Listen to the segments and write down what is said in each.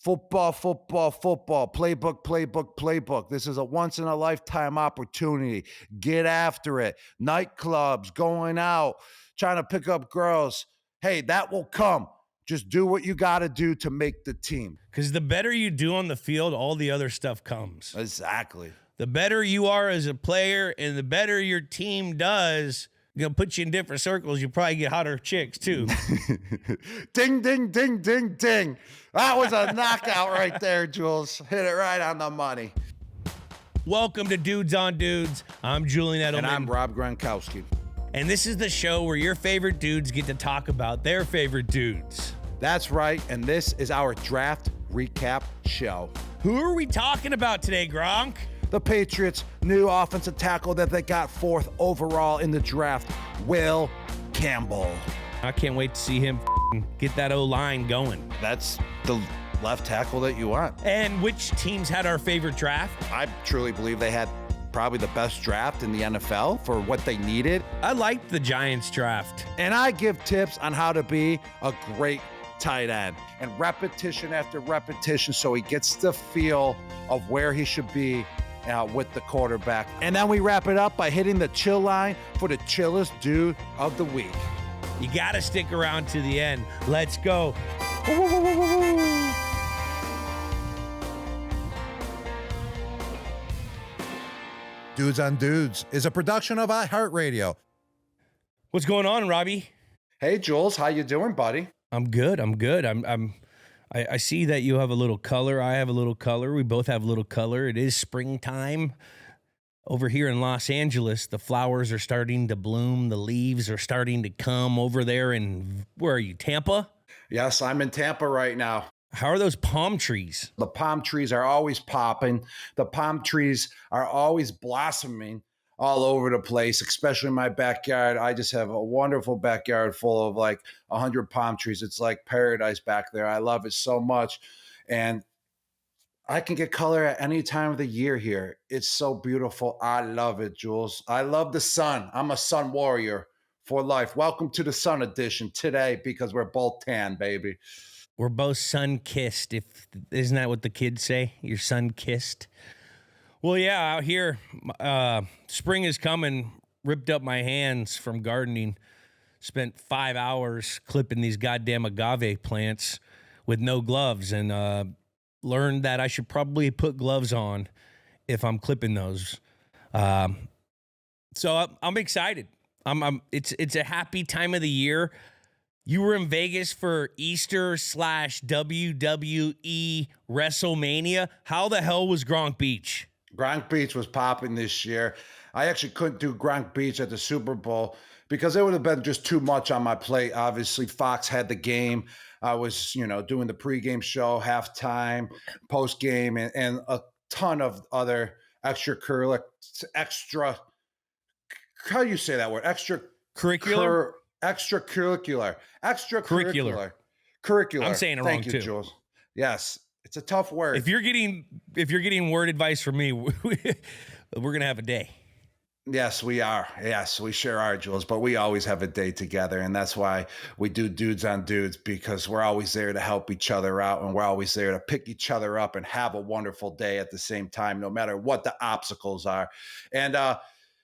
Football, football, football, playbook, playbook, playbook. This is a once-in-a-lifetime opportunity. Get after it. Nightclubs, going out, trying to pick up girls. Hey, that will come. Just do what you got to do to make the team. Because the better you do on the field, all the other stuff comes. Exactly. The better you are as a player and the better your team does, put you in different circles. You probably get hotter chicks too. Ding, ding, ding, ding, ding. That was a knockout right there, Jules. Hit it right on the money. Welcome to Dudes on Dudes. I'm Julian Edelman. And I'm Rob Gronkowski. And this is the show where your favorite dudes get to talk about their favorite dudes. That's right. And this is our draft recap show. Who are we talking about today, Gronk? The Patriots' new offensive tackle that they got 4th overall in the draft, Will Campbell. I can't wait to see him get that O-line going. That's the left tackle that you want. And which teams had our favorite draft? I truly believe they had probably the best draft in the NFL for what they needed. I liked the Giants draft. And I give tips on how to be a great tight end and repetition after repetition so he gets the feel of where he should be with the quarterback. And then we wrap it up by hitting the chill line for the chillest dude of the week. You got to stick around to the end. Let's go. Dudes on Dudes is a production of iHeartRadio. What's going on, Robbie? Hey, Jules. How you doing, buddy? I'm good. I see that you have a little color. I have a little color. We both have a little color. It is springtime. Over here in Los Angeles, the flowers are starting to bloom. The leaves are starting to come over there. And where are you, Tampa? Yes, I'm in Tampa right now. How are those palm trees? The palm trees are always popping. The palm trees are always blossoming all over the place, especially in my backyard. I just have a wonderful backyard full of like 100 palm trees. It's like paradise back there. I love it so much. And I can get color at any time of the year here. It's so beautiful. I love it, Jules. I love the sun. I'm a sun warrior for life. Welcome to the sun edition today because we're both tan, baby. We're both sun-kissed. Isn't that what the kids say? You're sun-kissed? Well, yeah, out here, spring is coming. Ripped up my hands from gardening. Spent 5 hours clipping these goddamn agave plants with no gloves, and learned that I should probably put gloves on if I'm clipping those. So I'm excited. It's a happy time of the year. You were in Vegas for Easter / WWE WrestleMania. How the hell was Gronk Beach? Gronk Beach was popping this year. I actually couldn't do Gronk Beach at the Super Bowl because it would have been just too much on my plate. Obviously, Fox had the game. I was, doing the pregame show, halftime, postgame, and a ton of other extracurricular. How do you say that word? Extracurricular. I'm saying it wrong Thank you, too. Jules. Yes, it's a tough word. If you're getting word advice from me, we're gonna have a day. Yes, we are. Yes, we sure are, Jules. But we always have a day together, and that's why we do Dudes on Dudes, because we're always there to help each other out, and we're always there to pick each other up and have a wonderful day at the same time, no matter what the obstacles are. And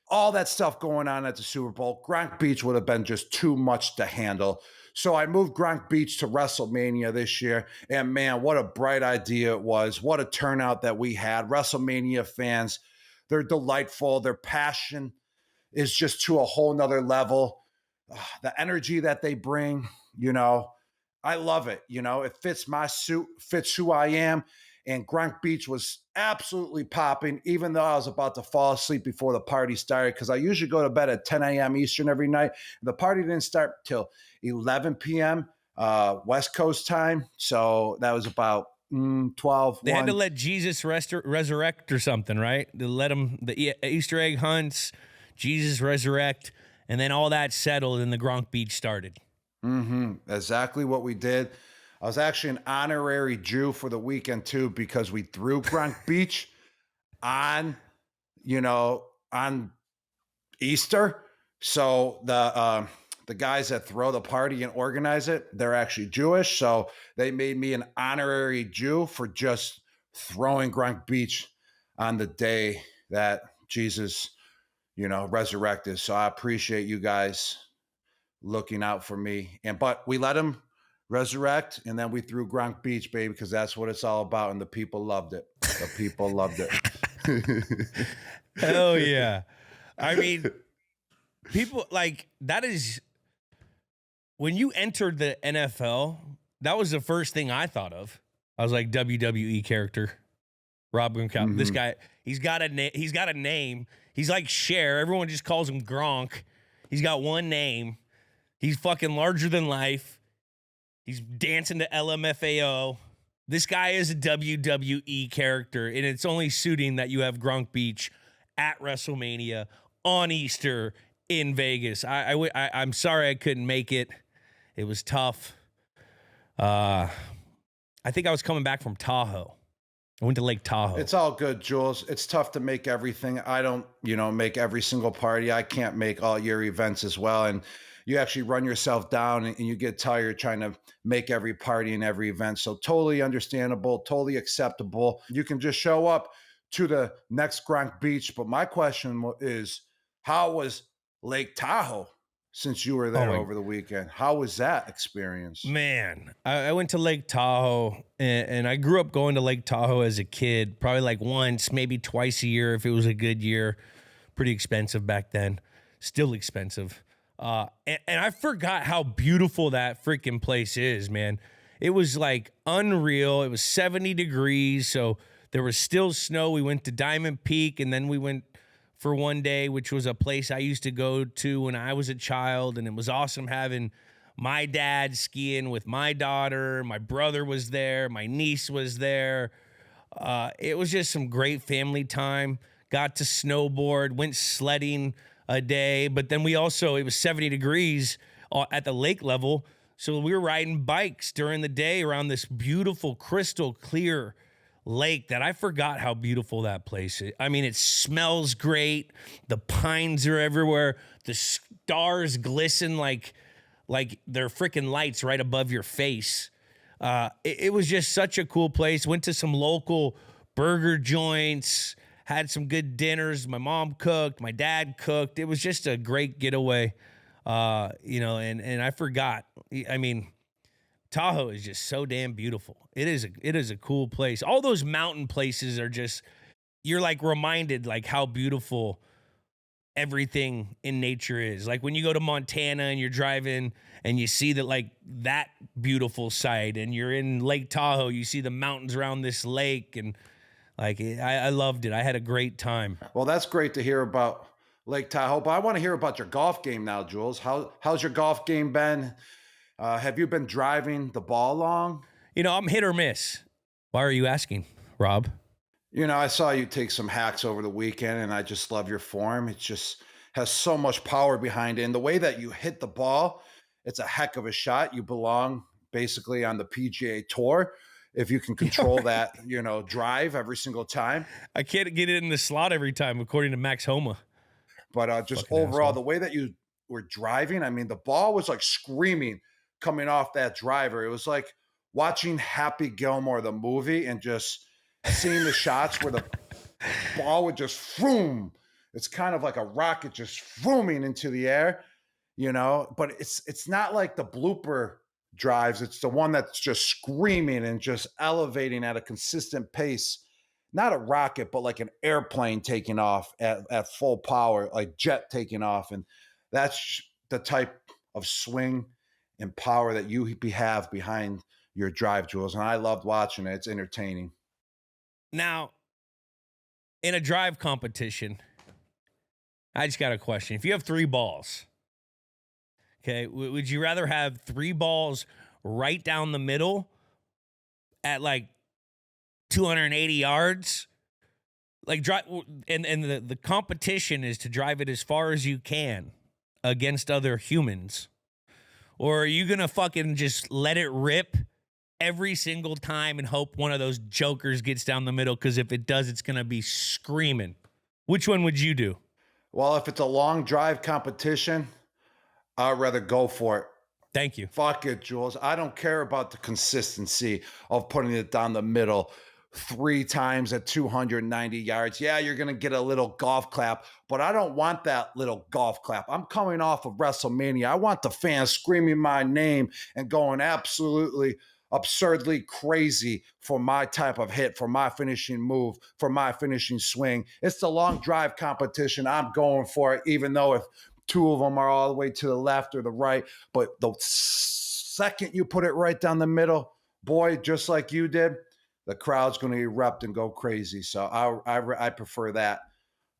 all that stuff going on at the Super Bowl, Gronk Beach would have been just too much to handle. So I moved Gronk Beach to WrestleMania this year. And man, what a bright idea it was. What a turnout that we had. WrestleMania fans, they're delightful. Their passion is just to a whole nother level. The energy that they bring, I love it. It fits my suit, fits who I am. And Gronk Beach was absolutely popping, even though I was about to fall asleep before the party started, because I usually go to bed at 10 a.m. Eastern every night. The party didn't start till 11 p.m. West Coast time. So that was about 12. They had to let Jesus resurrect or something, right? To let him, the Easter egg hunts, Jesus resurrect, and then all that settled and the Gronk Beach started. Exactly what we did. I was actually an honorary Jew for the weekend too, because we threw Gronk Beach on Easter. So the the guys that throw the party and organize it, they're actually Jewish. So they made me an honorary Jew for just throwing Gronk Beach on the day that Jesus, resurrected. So I appreciate you guys looking out for me. But we let him resurrect, and then we threw Gronk Beach, baby, because that's what it's all about. And the people loved it. The people loved it. Hell yeah. I mean, people like that is when you entered the NFL, that was the first thing I thought of. I was like, WWE character, Rob Gronkowski. This guy, he's got a name. He's like Cher. Everyone just calls him Gronk. He's got one name. He's fucking larger than life. He's dancing to LMFAO. This guy is a WWE character, and it's only suiting that you have Gronk Beach at WrestleMania on Easter in Vegas. I'm sorry I couldn't make it. It was tough. I think I was coming back from Tahoe. I went to Lake Tahoe. It's all good, Jules. It's tough to make everything. I don't, make every single party. I can't make all your events as well. And you actually run yourself down and you get tired trying to make every party and every event. So totally understandable, totally acceptable. You can just show up to the next Gronk Beach. But my question is, how was Lake Tahoe since you were there over the weekend? How was that experience? Man, I went to Lake Tahoe, and I grew up going to Lake Tahoe as a kid, probably like once, maybe twice a year if it was a good year. Pretty expensive back then. Still expensive. And I forgot how beautiful that freaking place is, man. It was like unreal. It was 70 degrees, so there was still snow. We went to Diamond Peak, and then we went for one day, which was a place I used to go to when I was a child, and it was awesome having my dad skiing with my daughter. My brother was there. My niece was there. It was just some great family time. Got to snowboard, went sledding a day, but then it was 70 degrees at the lake level, so we were riding bikes during the day around this beautiful crystal clear lake that I forgot how beautiful that place is. I mean, it smells great. The pines are everywhere. The stars glisten like they're freaking lights right above your face. It was just such a cool place. Went to some local burger joints, had some good dinners. My mom cooked, my dad cooked. It was just a great getaway. And I forgot. I mean, Tahoe is just so damn beautiful. It is a cool place. All those mountain places are just, you're like reminded like how beautiful everything in nature is. Like when you go to Montana and you're driving and you see that beautiful sight, and you're in Lake Tahoe, you see the mountains around this lake, and I loved it. I had a great time. Well, that's great to hear about Lake Tahoe, but I want to hear about your golf game now, Jules. How's your golf game been? Have you been driving the ball long? I'm hit or miss. Why are you asking, Rob? I saw you take some hacks over the weekend, and I just love your form. It just has so much power behind it. And the way that you hit the ball, it's a heck of a shot. You belong basically on the PGA Tour if you can control that, drive every single time. I can't get it in the slot every time, according to Max Homa. But just overall, the way that you were driving, I mean, the ball was like screaming coming off that driver. It was like watching Happy Gilmore, the movie, and just seeing the shots where the ball would just vroom. It's kind of like a rocket just vrooming into the air, but it's not like the blooper drives. It's the one that's just screaming and just elevating at a consistent pace. Not a rocket, but like an airplane taking off at full power, like jet taking off. And that's the type of swing and power that you have behind your drive, Jules. And I loved watching it. It's entertaining. Now, in a drive competition, I just got a question. If you have 3 balls, okay, would you rather have 3 balls right down the middle at like 280 yards? Like drive, and the competition is to drive it as far as you can against other humans. Or are you going to fucking just let it rip every single time and hope one of those jokers gets down the middle? Because if it does, it's going to be screaming. Which one would you do? Well, if it's a long drive competition, I'd rather go for it. Thank you. Fuck it, Jules. I don't care about the consistency of putting it down the middle 3 times at 290 yards. Yeah, you're going to get a little golf clap, but I don't want that little golf clap. I'm coming off of WrestleMania. I want the fans screaming my name and going absolutely absurdly crazy for my type of hit, for my finishing move, for my finishing swing. It's the long drive competition. I'm going for it, even though if 2 of them are all the way to the left or the right. But the second you put it right down the middle, boy, just like you did, the crowd's going to erupt and go crazy. So I prefer that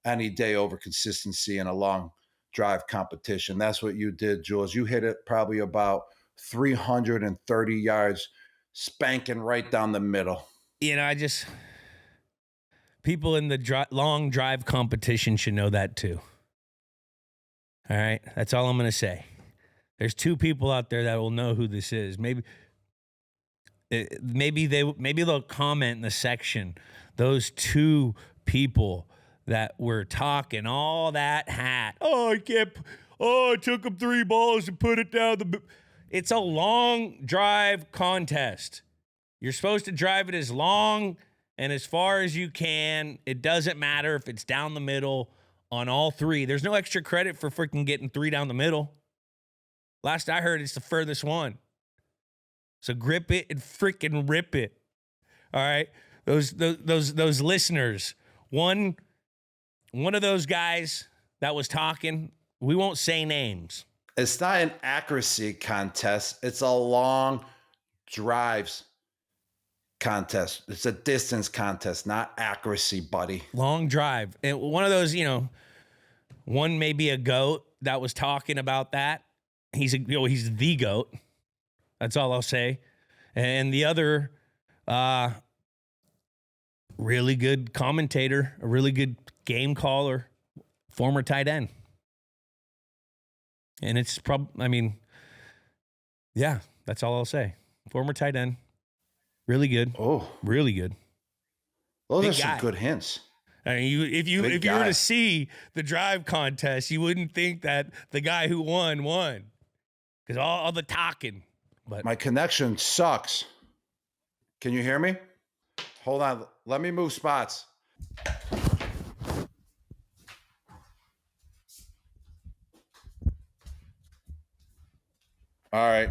any day over consistency in a long drive competition. That's what you did, Jules. You hit it probably about 330 yards, spanking right down the middle. You know, people in the long drive competition should know that too. All right, that's all I'm going to say. There's 2 people out there that will know who this is. Maybe they'll comment in the section. Those 2 people that were talking all that hat. I took him 3 balls and put it down It's a long drive contest. You're supposed to drive it as long and as far as you can. It doesn't matter if it's down the middle on all 3. There's no extra credit for freaking getting 3 down the middle. Last I heard, it's the furthest one. So grip it and freaking rip it. All right? Those listeners, one of those guys that was talking, we won't say names. It's not an accuracy contest. It's a long drives contest. It's a distance contest, not accuracy, buddy. Long drive. And one of those, one maybe a GOAT that was talking about that. He's the GOAT. That's all I'll say. And the other really good commentator, a really good game caller, former tight end. And it's that's all I'll say. Former tight end. Really good. Oh. Really good. Those are some good hints. I mean, if you were to see the drive contest, you wouldn't think that the guy who won. Because all the talking. But my connection sucks. Can you hear me? Hold on. Let me move spots. All right.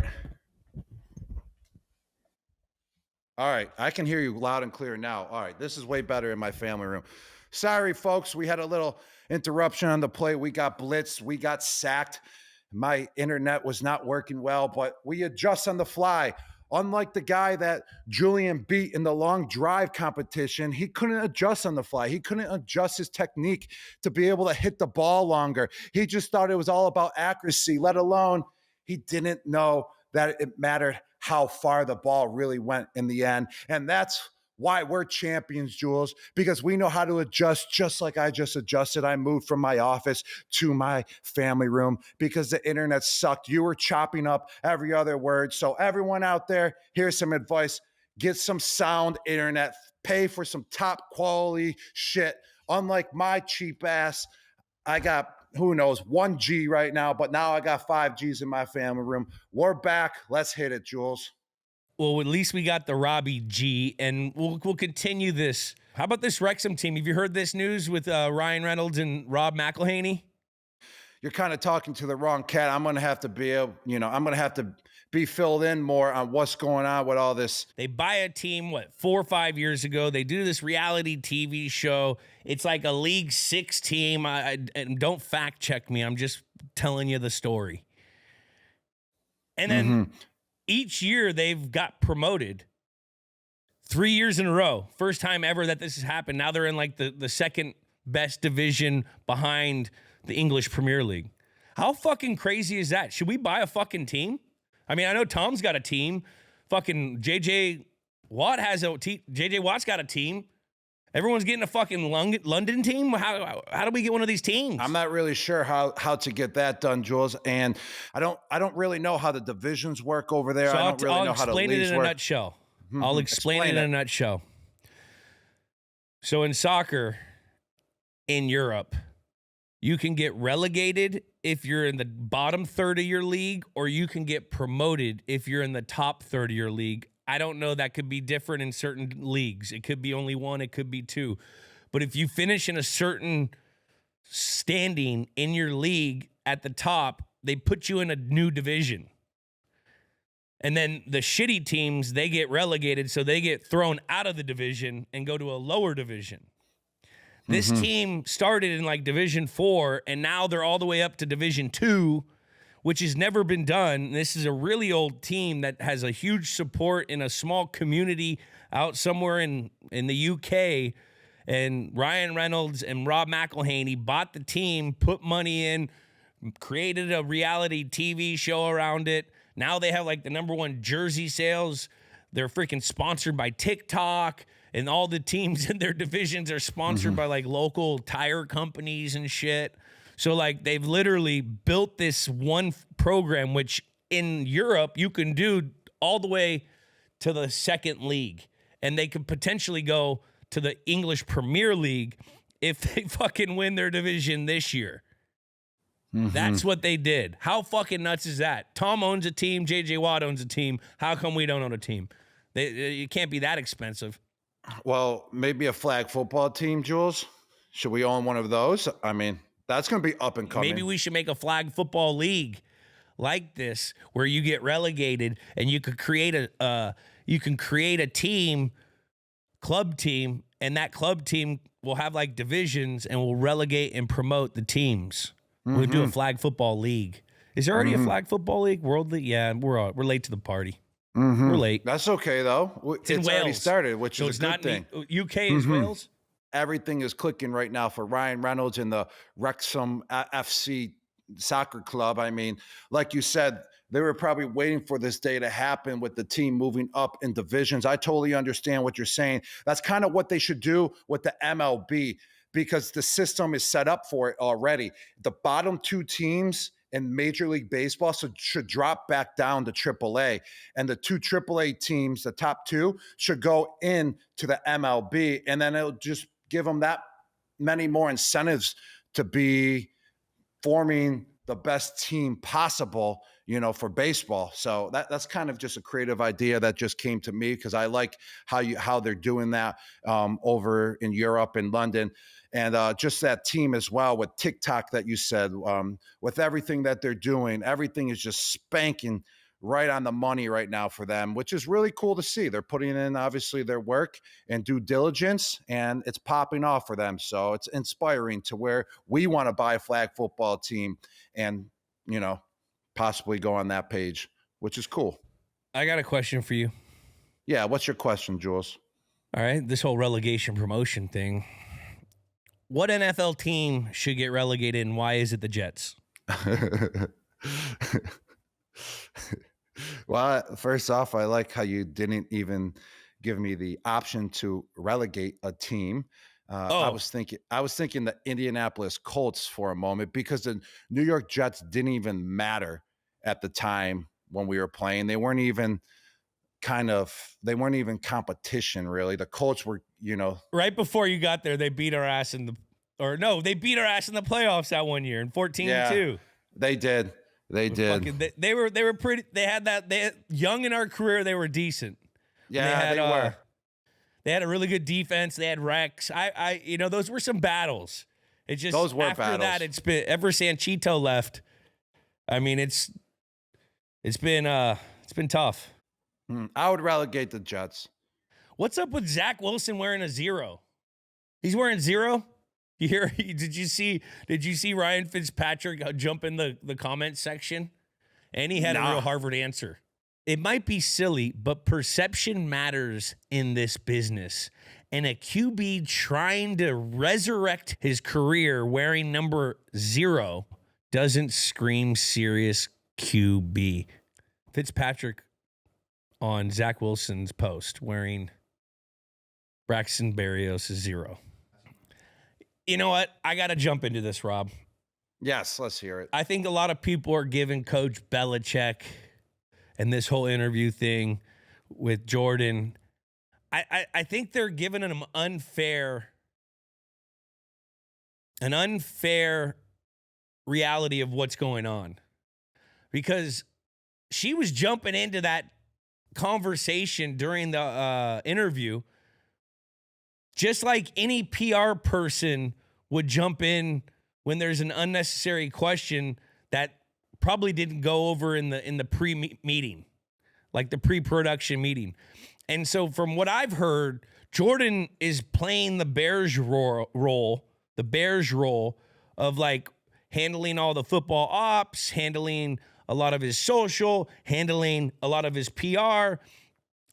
I can hear you loud and clear now. All right. This is way better in my family room. Sorry, folks. We had a little interruption on the play. We got blitzed. We got sacked. My internet was not working well, but we adjust on the fly. Unlike the guy that Julian beat in the long drive competition, he couldn't adjust on the fly. He couldn't adjust his technique to be able to hit the ball longer. He just thought it was all about accuracy, let alone he didn't know that it mattered how far the ball really went in the end. And that's why we're champions, Jules, because we know how to adjust just like I just adjusted. I moved from my office to my family room because the internet sucked. You were chopping up every other word. So everyone out there, here's some advice. Get some sound internet. Pay for some top quality shit. Unlike my cheap ass, I got, who knows, 1G right now, but now I got 5Gs in my family room. We're back. Let's hit it, Jules. Well, at least we got the Robbie G, and we'll continue this. How about this Wrexham team? Have you heard this news with Ryan Reynolds and Rob McElhaney? You're kind of talking to the wrong cat. I'm going to have to be filled in more on what's going on with all this. They buy a team, 4 or 5 years ago. They do this reality TV show. It's like a League 6 team. And don't fact check me. I'm just telling you the story. And then each year they've got promoted 3 years in a row. First time ever that this has happened. Now they're in like the second best division behind the English Premier League. How fucking crazy is that? Should we buy a fucking team? I mean, I know Tom's got a team. Fucking JJ Watt has a team. JJ Watt's got a team. Everyone's getting a fucking London team. How do we get one of these teams? I'm not really sure how to get that done, Jules. And I don't really know how the divisions work over there. So I don't really know how the leagues work. I'll explain it in a nutshell. I'll explain it in a nutshell. So in soccer in Europe, you can get relegated if you're in the bottom third of your league, or you can get promoted if you're in the top third of your league. I don't know. That could be different in certain leagues. It could be only one. It could be two. But if you finish in a certain standing in your league at the top, they put you in a new division. And then the shitty teams, they get relegated, so they get thrown out of the division and go to a lower division. This team started in like Division 4, and now they're all the way up to Division 2, which has never been done. This is a really old team that has a huge support in a small community out somewhere in the UK. And Ryan Reynolds and Rob McElhaney bought the team, put money in, created a reality TV show around it. Now they have like the #1 jersey sales. They're freaking sponsored by TikTok, and all the teams in their divisions are sponsored by like local tire companies and shit. So like they've literally built this one program, which in Europe you can do all the way to the second league, and they could potentially go to the English Premier League if they fucking win their division this year. That's what they did. How fucking nuts is that? Tom owns a team. J.J. Watt owns a team. How come we don't own a team? It can't be that expensive. Well, maybe a flag football team, Jules. Should we own one of those? I mean, that's going to be up and coming. Maybe we should make a flag football league like this, where you get relegated and you could create a team, club team, and that club team will have like divisions and will relegate and promote the teams. We'll do a flag football league. Is there already a flag football league? World League? Yeah, we're late to the party. We're late. That's okay, though. It's already started, which is a good thing. UK is Wales? Everything is clicking right now for Ryan Reynolds and the Wrexham FC soccer club. I mean, like you said, they were probably waiting for this day to happen with the team moving up in divisions. I totally understand what you're saying. That's kind of what they should do with the MLB, because the system is set up for it already. The bottom two teams in Major League Baseball should drop back down to AAA. And the two AAA teams, the top two, should go in to the MLB. And then it'll just give them that many more incentives to be forming the best team possible, for baseball. So that's kind of just a creative idea that just came to me, because I like how they're doing that over in Europe and London. And just that team as well with TikTok that you said, with everything that they're doing, everything is just spanking right on the money right now for them, which is really cool to see. They're putting in, obviously, their work and due diligence, and it's popping off for them. So it's inspiring to where we want to buy a flag football team and, possibly go on that page, which is cool. I got a question for you. Yeah, what's your question, Jules? All right, this whole relegation promotion thing. What NFL team should get relegated, and why is it the Jets? Well, first off, I like how you didn't even give me the option to relegate a team. I was thinking the Indianapolis Colts for a moment, because the New York Jets didn't even matter at the time when we were playing. They weren't even competition, really. The Colts were, right before you got there, they beat our ass they beat our ass in the playoffs that one year in 14-2. They did. They did. They were pretty. They had that. Young in our career, they were decent. Yeah, they were. They had a really good defense. They had Rex. Those were some battles. It just those were after battles. That, it's been ever Sanchito left. I mean, it's been tough. I would relegate the Jets. What's up with Zach Wilson wearing a 0? He's wearing 0. You hear? Did you see Ryan Fitzpatrick jump in the comment section? And he had a real Harvard answer. It might be silly, but perception matters in this business. And a QB trying to resurrect his career wearing number 0 doesn't scream serious QB. Fitzpatrick on Zach Wilson's post wearing Braxton Berrios' 0. You know what? I got to jump into this, Rob. Yes, let's hear it. I think a lot of people are giving Coach Belichick and this whole interview thing with Jordan, I think they're giving him an unfair reality of what's going on, because she was jumping into that conversation during the interview just like any PR person would jump in when there's an unnecessary question that probably didn't go over in the pre-meeting, like the pre-production meeting. And so from what I've heard, Jordan is playing the Bears role of like handling all the football ops, handling a lot of his social, handling a lot of his PR.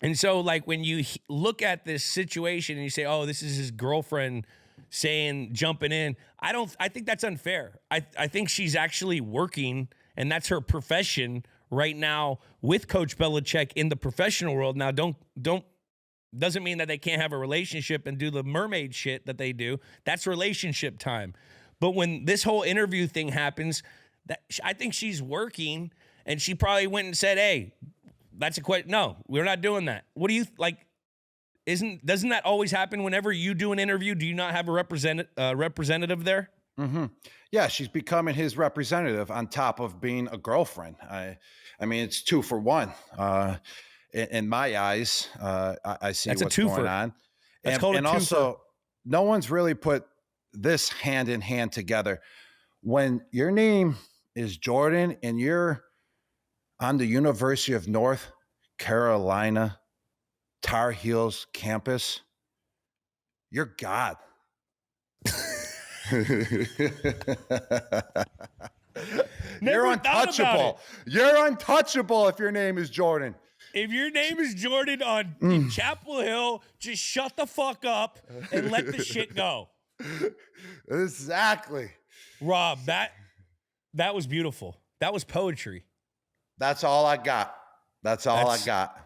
And so like when you look at this situation and you say, oh, this is his girlfriend jumping in, I think that's unfair. I think she's actually working, and that's her profession right now with Coach Belichick in the professional world. Now, doesn't mean that they can't have a relationship and do the mermaid shit that they do. That's relationship time. But when this whole interview thing happens, I think she's working, and she probably went and said, hey, that's a question. No, we're not doing that. What do you like? Doesn't that always happen whenever you do an interview? Do you not have a representative there? Mm-hmm. Yeah, she's becoming his representative on top of being a girlfriend. I mean, it's 2 for 1. In my eyes, I see what's going on. That's called a twofer. Also, no one's really put this hand in hand together. When your name is Jordan and you're on the University of North Carolina Tar Heels campus, you're God. You're untouchable. You're untouchable if your name is Jordan. If your name is Jordan in Chapel Hill, just shut the fuck up and let the shit go. Exactly. Rob, that was beautiful. That was poetry. That's all I got. I got.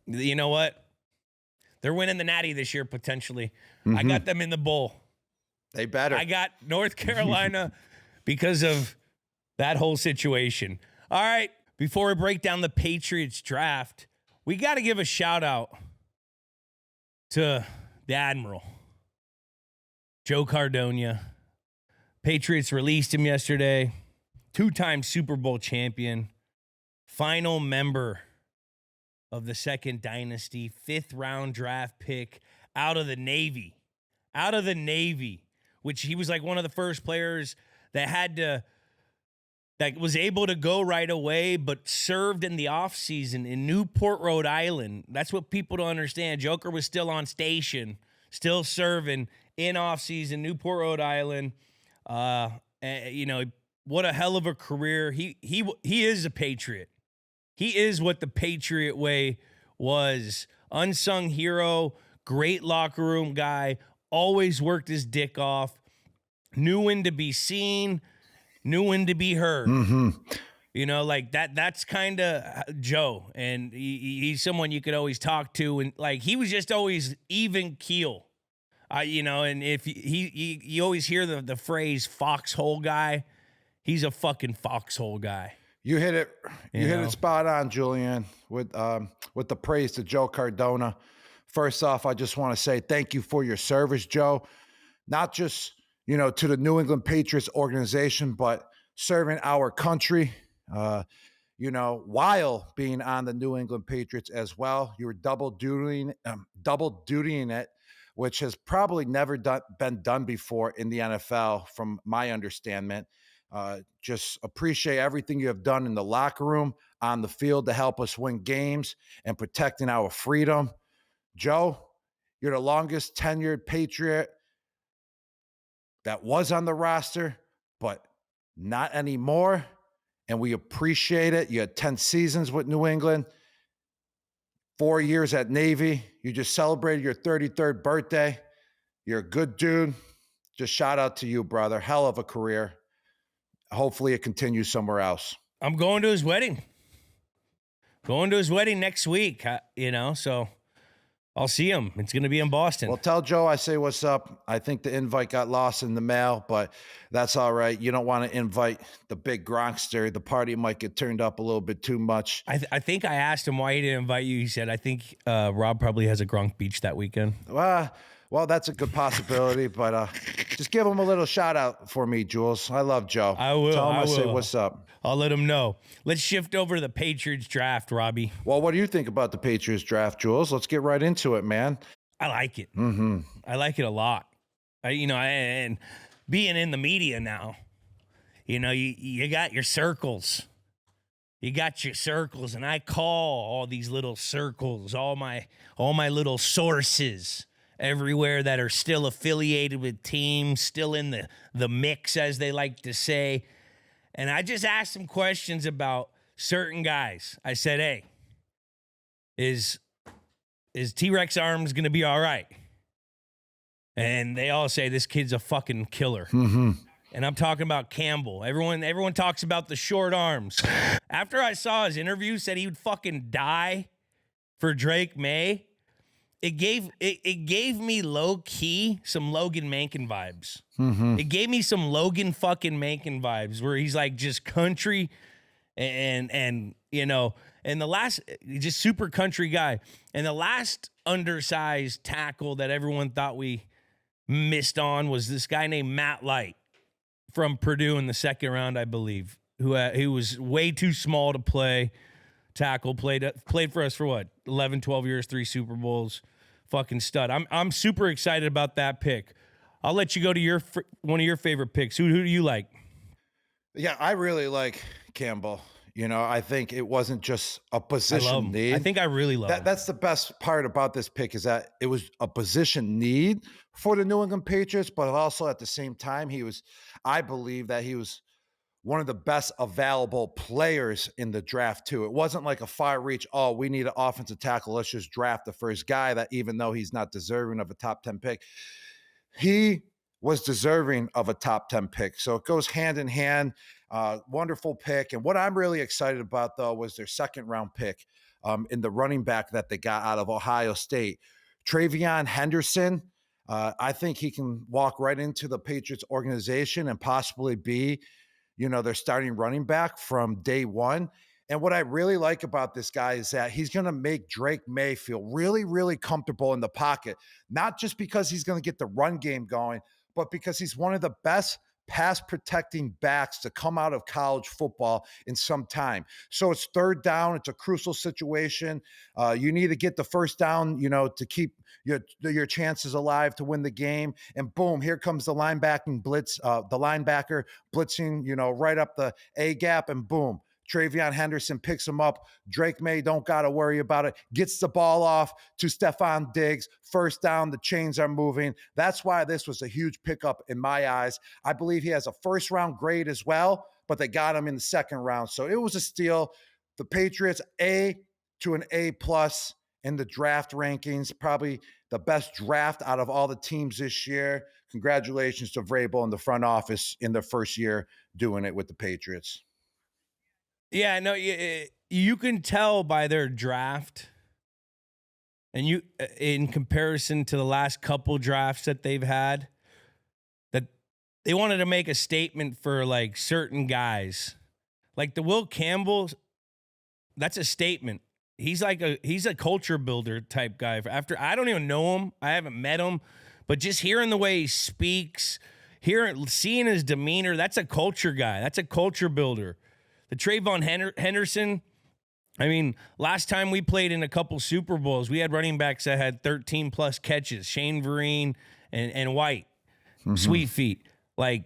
You know what? They're winning the Natty this year, potentially. I got them in the bowl. They better. I got North Carolina because of that whole situation. All right. Before we break down the Patriots draft, we got to give a shout out to the Admiral, Joe Cardona. Patriots released him yesterday. 2-time Super Bowl champion. Final member of the second dynasty. 5th round draft pick out of the Navy. Which he was like one of the first players that was able to go right away, but served in the offseason in Newport, Rhode Island. That's what people don't understand. Joker was still on station, still serving in offseason, Newport, Rhode Island. What a hell of a career. He is a Patriot. He is what the Patriot way was. Unsung hero, great locker room guy, always worked his dick off, knew when to be seen, knew when to be heard. Mm-hmm. You know, like that's kind of Joe. And he's someone you could always talk to. And like, he was just always even keel. And if you always hear the phrase foxhole guy, he's a fucking foxhole guy. You hit it. You hit it spot on, Julian, with the praise to Joe Cardona. First off, I just want to say thank you for your service, Joe. Not just, to the New England Patriots organization, but serving our country, while being on the New England Patriots as well. You were double dutying it, which has probably never been done before in the NFL, from my understanding. Just appreciate everything you have done in the locker room, on the field, to help us win games and protecting our freedom. Joe, you're the longest tenured Patriot that was on the roster, but not anymore. And we appreciate it. You had 10 seasons with New England, 4 years at Navy. You just celebrated your 33rd birthday. You're a good dude. Just shout out to you, brother. Hell of a career. Hopefully it continues somewhere else. I'm going to his wedding. Going to his wedding next week, so I'll see him. It's going to be in Boston. Well, tell Joe I say what's up. I think the invite got lost in the mail, but that's all right. You don't want to invite the big Gronkster. The party might get turned up a little bit too much. I think I asked him why he didn't invite you. He said, I think Rob probably has a Gronk Beach that weekend. Well, Well, that's a good possibility, but just give him a little shout out for me, Jules. I love Joe. I will. Tell him I say will. what's up. I'll let him know. Let's shift over to the Patriots draft, Robbie. Well, what do you think about the Patriots draft, Jules? Let's get right into it, man. I like it. Mm-hmm. I like it a lot. And being in the media now, you got your circles. You got your circles, and I call all these little circles, all my little sources everywhere that are still affiliated with teams, still in the mix, as they like to say. And I just asked some questions about certain guys. I said, hey, is T-Rex Arms going to be all right? And they all say this kid's a fucking killer. Mm-hmm. And I'm talking about Campbell. Everyone talks about the short arms. After I saw his interview, said he would fucking die for Drake May. It gave me low key some Logan Mankin vibes. Mm-hmm. It gave me some Logan fucking Mankin vibes, where he's like just country and the last, just super country guy. And the last undersized tackle that everyone thought we missed on was this guy named Matt Light from Purdue in the second round, I believe, who was way too small to play tackle, played for us for what, 11, 12 years, 3 Super Bowls, fucking stud. I'm super excited about that pick. I'll let you go to one of your favorite picks. Who do you like? Yeah, I really like Campbell. I think it wasn't just a position need. I think I really love him. That's the best part about this pick, is that it was a position need for the New England Patriots, but also at the same time, I believe that he was one of the best available players in the draft too. It wasn't like a far reach, oh, we need an offensive tackle, let's just draft the first guy, that even though he's not deserving of a top 10 pick, he was deserving of a top 10 pick. So it goes hand in hand. Wonderful pick. And what I'm really excited about, though, was their second round pick in the running back that they got out of Ohio State, Tayvon Henderson. I think he can walk right into the Patriots organization and possibly be, their starting running back from day one. And what I really like about this guy is that he's going to make Drake May feel really, really comfortable in the pocket, not just because he's going to get the run game going, but because he's one of the best pass protecting backs to come out of college football in some time. So it's third down. It's a crucial situation. You need to get the first down, to keep your chances alive to win the game. And boom, here comes the linebacking blitz, the linebacker blitzing, right up the A gap, and boom, Tayvon Henderson picks him up. Drake May don't got to worry about it. Gets the ball off to Stephon Diggs. First down, the chains are moving. That's why this was a huge pickup in my eyes. I believe he has a first-round grade as well, but they got him in the second round. So it was a steal. The Patriots, A to an A+ in the draft rankings. Probably the best draft out of all the teams this year. Congratulations to Vrabes and the front office in their first year doing it with the Patriots. Yeah, no, you can tell by their draft, and in comparison to the last couple drafts that they've had, that they wanted to make a statement for like certain guys, like the Will Campbell. That's a statement. He's a culture builder type guy. I don't even know him, I haven't met him, but just hearing the way he speaks, seeing his demeanor, that's a culture guy. That's a culture builder. The Tayvon Henderson, I mean, last time we played in a couple Super Bowls, we had running backs that had 13+ catches, Shane Vereen and White, Sweet Feet. Like,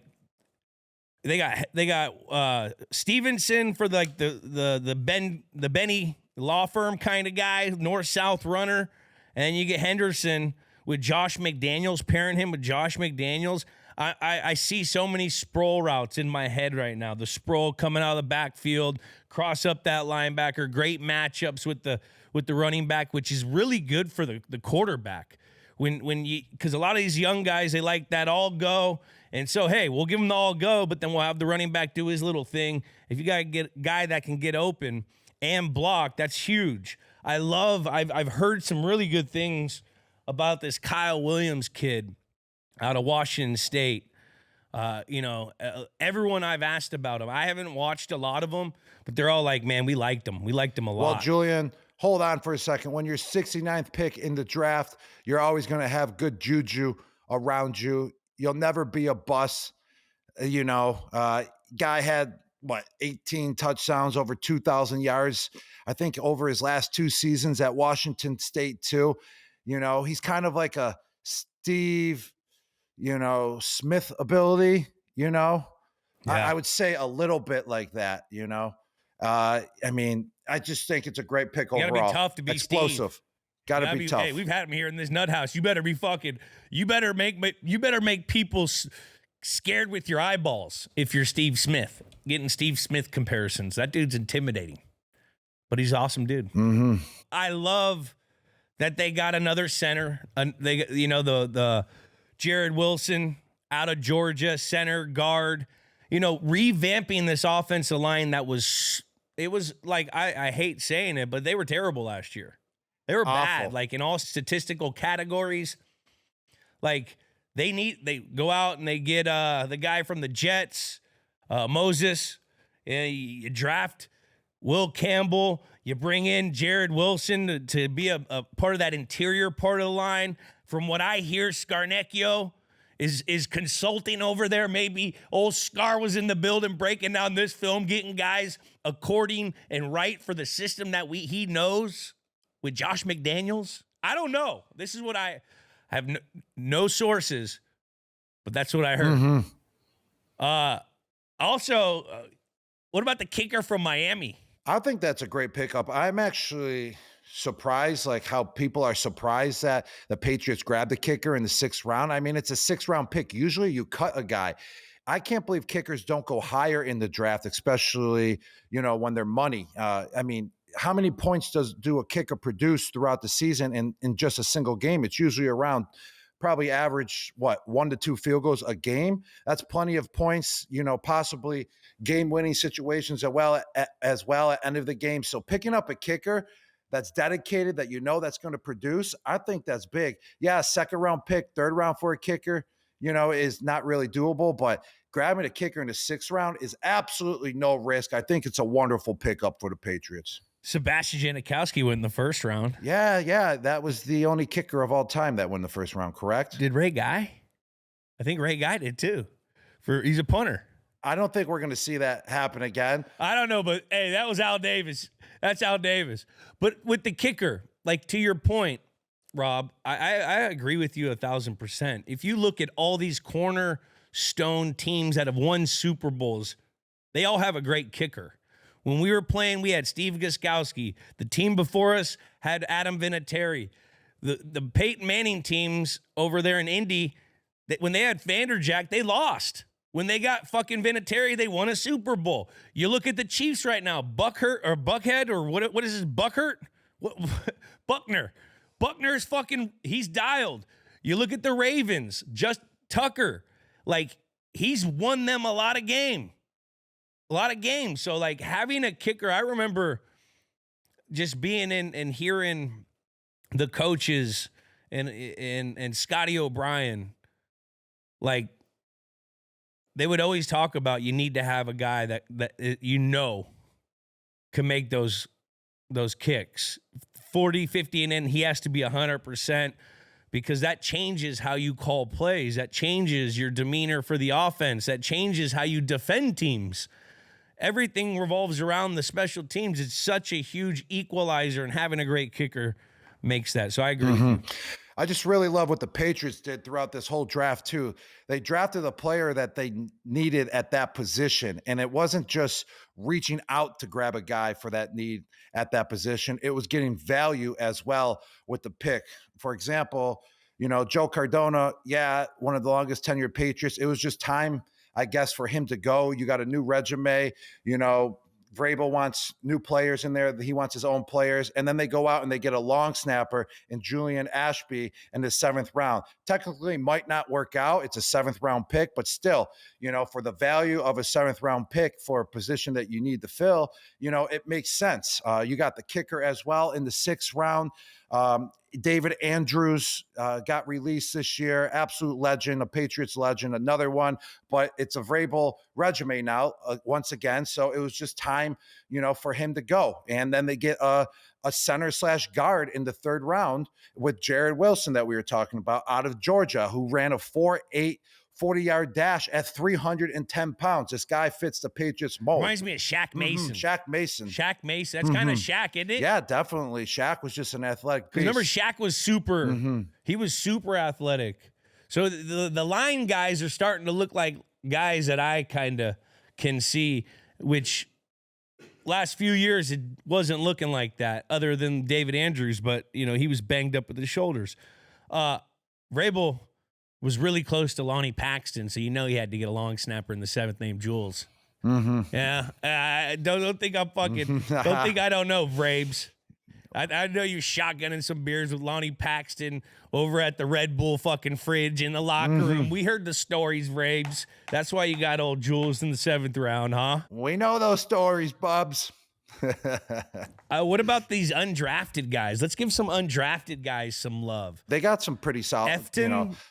they got Stevenson for like the Benny law firm kind of guy, north-south runner, and then you get Henderson with Josh McDaniels, pairing him with Josh McDaniels. I see so many Sproul routes in my head right now. The Sproul coming out of the backfield, cross up that linebacker, great matchups with the running back, which is really good for the quarterback. Because a lot of these young guys, they like that all go. And so, hey, we'll give them the all go, but then we'll have the running back do his little thing. If you got to get a guy that can get open and block, that's huge. I've heard some really good things about this Kyle Williams kid out of Washington State. Everyone I've asked about him, I haven't watched a lot of them, but they're all like, man, we liked him. We liked him a lot. Well, Julian, hold on for a second. When you're 69th pick in the draft, you're always going to have good juju around you. You'll never be a bust. Guy had 18 touchdowns, over 2,000 yards, I think, over his last 2 seasons at Washington State too. He's kind of like a Steve, Smith ability, Yeah. I would say a little bit like that, I just think it's a great pick overall. Gotta be tough to be explosive. Steve. Gotta be tough. Hey, we've had him here in this nut house. You better make people scared with your eyeballs if you're Steve Smith. Getting Steve Smith comparisons. That dude's intimidating, but he's an awesome dude. Mm-hmm. I love that they got another center. The Jared Wilson out of Georgia, center, guard. Revamping this offensive line it was like, I hate saying it, but they were terrible last year. They were bad, like in all statistical categories. Like they go out and they get the guy from the Jets, Moses. You draft Will Campbell. You bring in Jared Wilson to be a part of that interior part of the line. From what I hear, Scarnecchio is consulting over there. Maybe old Scar was in the building breaking down this film, getting guys according and right for the system that he knows with Josh McDaniels. I don't know. This is what I have no sources, but that's what I heard. Mm-hmm. Also, what about the kicker from Miami? I think that's a great pickup. I'm actually surprised, like how people are surprised that the Patriots grabbed the kicker in the 6th round. I mean, it's a 6th-round pick. Usually you cut a guy. I can't believe kickers don't go higher in the draft, especially, when they're money. How many points do a kicker produce throughout the season in just a single game? It's usually around probably average, 1 to 2 field goals a game. That's plenty of points, possibly game-winning situations as well at end of the game. So picking up a kicker that's dedicated, that that's going to produce, I think that's big. Yeah, 2nd-round pick, 3rd round for a kicker, is not really doable, but grabbing a kicker in the 6th round is absolutely no risk. I think it's a wonderful pickup for the Patriots. Sebastian Janikowski went in the 1st round. Yeah. That was the only kicker of all time that won the 1st round, correct? Did Ray Guy? I think Ray Guy did too. He's a punter. I don't think we're going to see that happen again. I don't know, but hey, that was Al Davis. That's Al Davis. But with the kicker, like to your point, Rob, I agree with you 1,000%. If you look at all these cornerstone teams that have won Super Bowls, they all have a great kicker. When we were playing, we had Steve Gostkowski. The team before us had Adam Vinatieri. The Peyton Manning teams over there in Indy, when they had Vanderjagt, they lost. When they got fucking Vinatieri, they won a Super Bowl. You look at the Chiefs right now, Buckhead, or what is this, Buckhurt? Buckner. Buckner's he's dialed. You look at the Ravens, just Tucker. Like, he's won them a lot of games. So, like, having a kicker, I remember just being in and hearing the coaches and Scotty O'Brien, like, they would always talk about you need to have a guy that can make those kicks 40, 50, and then he has to be 100%, because that changes how you call plays. That changes your demeanor for the offense. That changes how you defend teams. Everything revolves around the special teams. It's such a huge equalizer, and having a great kicker makes that. So I agree with you. I just really love what the Patriots did throughout this whole draft too. They drafted a player that they needed at that position, and it wasn't just reaching out to grab a guy for that need at that position. It was getting value as well with the pick. For example, Joe Cardona, one of the longest tenured Patriots. It was just time, I guess, for him to go. You got a new resume, Vrabes wants new players in there. He wants his own players. And then they go out and they get a long snapper in Julian Ashby in the 7th round. Technically might not work out. It's a 7th round pick, but still, for the value of a 7th round pick for a position that you need to fill, it makes sense. You got the kicker as well in the 6th round. David Andrews got released this year. Absolute legend, a Patriots legend, another one. But it's a Vrabel resume now, once again. So it was just time, for him to go. And then they get a center/guard in the third round with Jared Wilson that we were talking about out of Georgia, who ran a 4.8 40-yard dash at 310 pounds. This guy fits the Patriots mold. Reminds me of Shaq Mason. Shaq Mason. That's kind of Shaq, isn't it? Yeah, definitely. Shaq was just an athletic beast. Remember, Shaq was super. He was super athletic. So the line guys are starting to look like guys that I kind of can see, which last few years it wasn't looking like that other than David Andrews, but, he was banged up with the shoulders. Vrabel was really close to Lonnie Paxton, so he had to get a long snapper in the seventh named Jules. Yeah, don't think I'm fucking. Don't think I don't know, Vrabes. I know you shotgunning some beers with Lonnie Paxton over at the Red Bull fucking fridge in the locker room. We heard the stories, Vrabes. That's why you got old Jules in the seventh round, huh? We know those stories, Bubs. What about these undrafted guys? Let's give some undrafted guys some love. They got some pretty solid,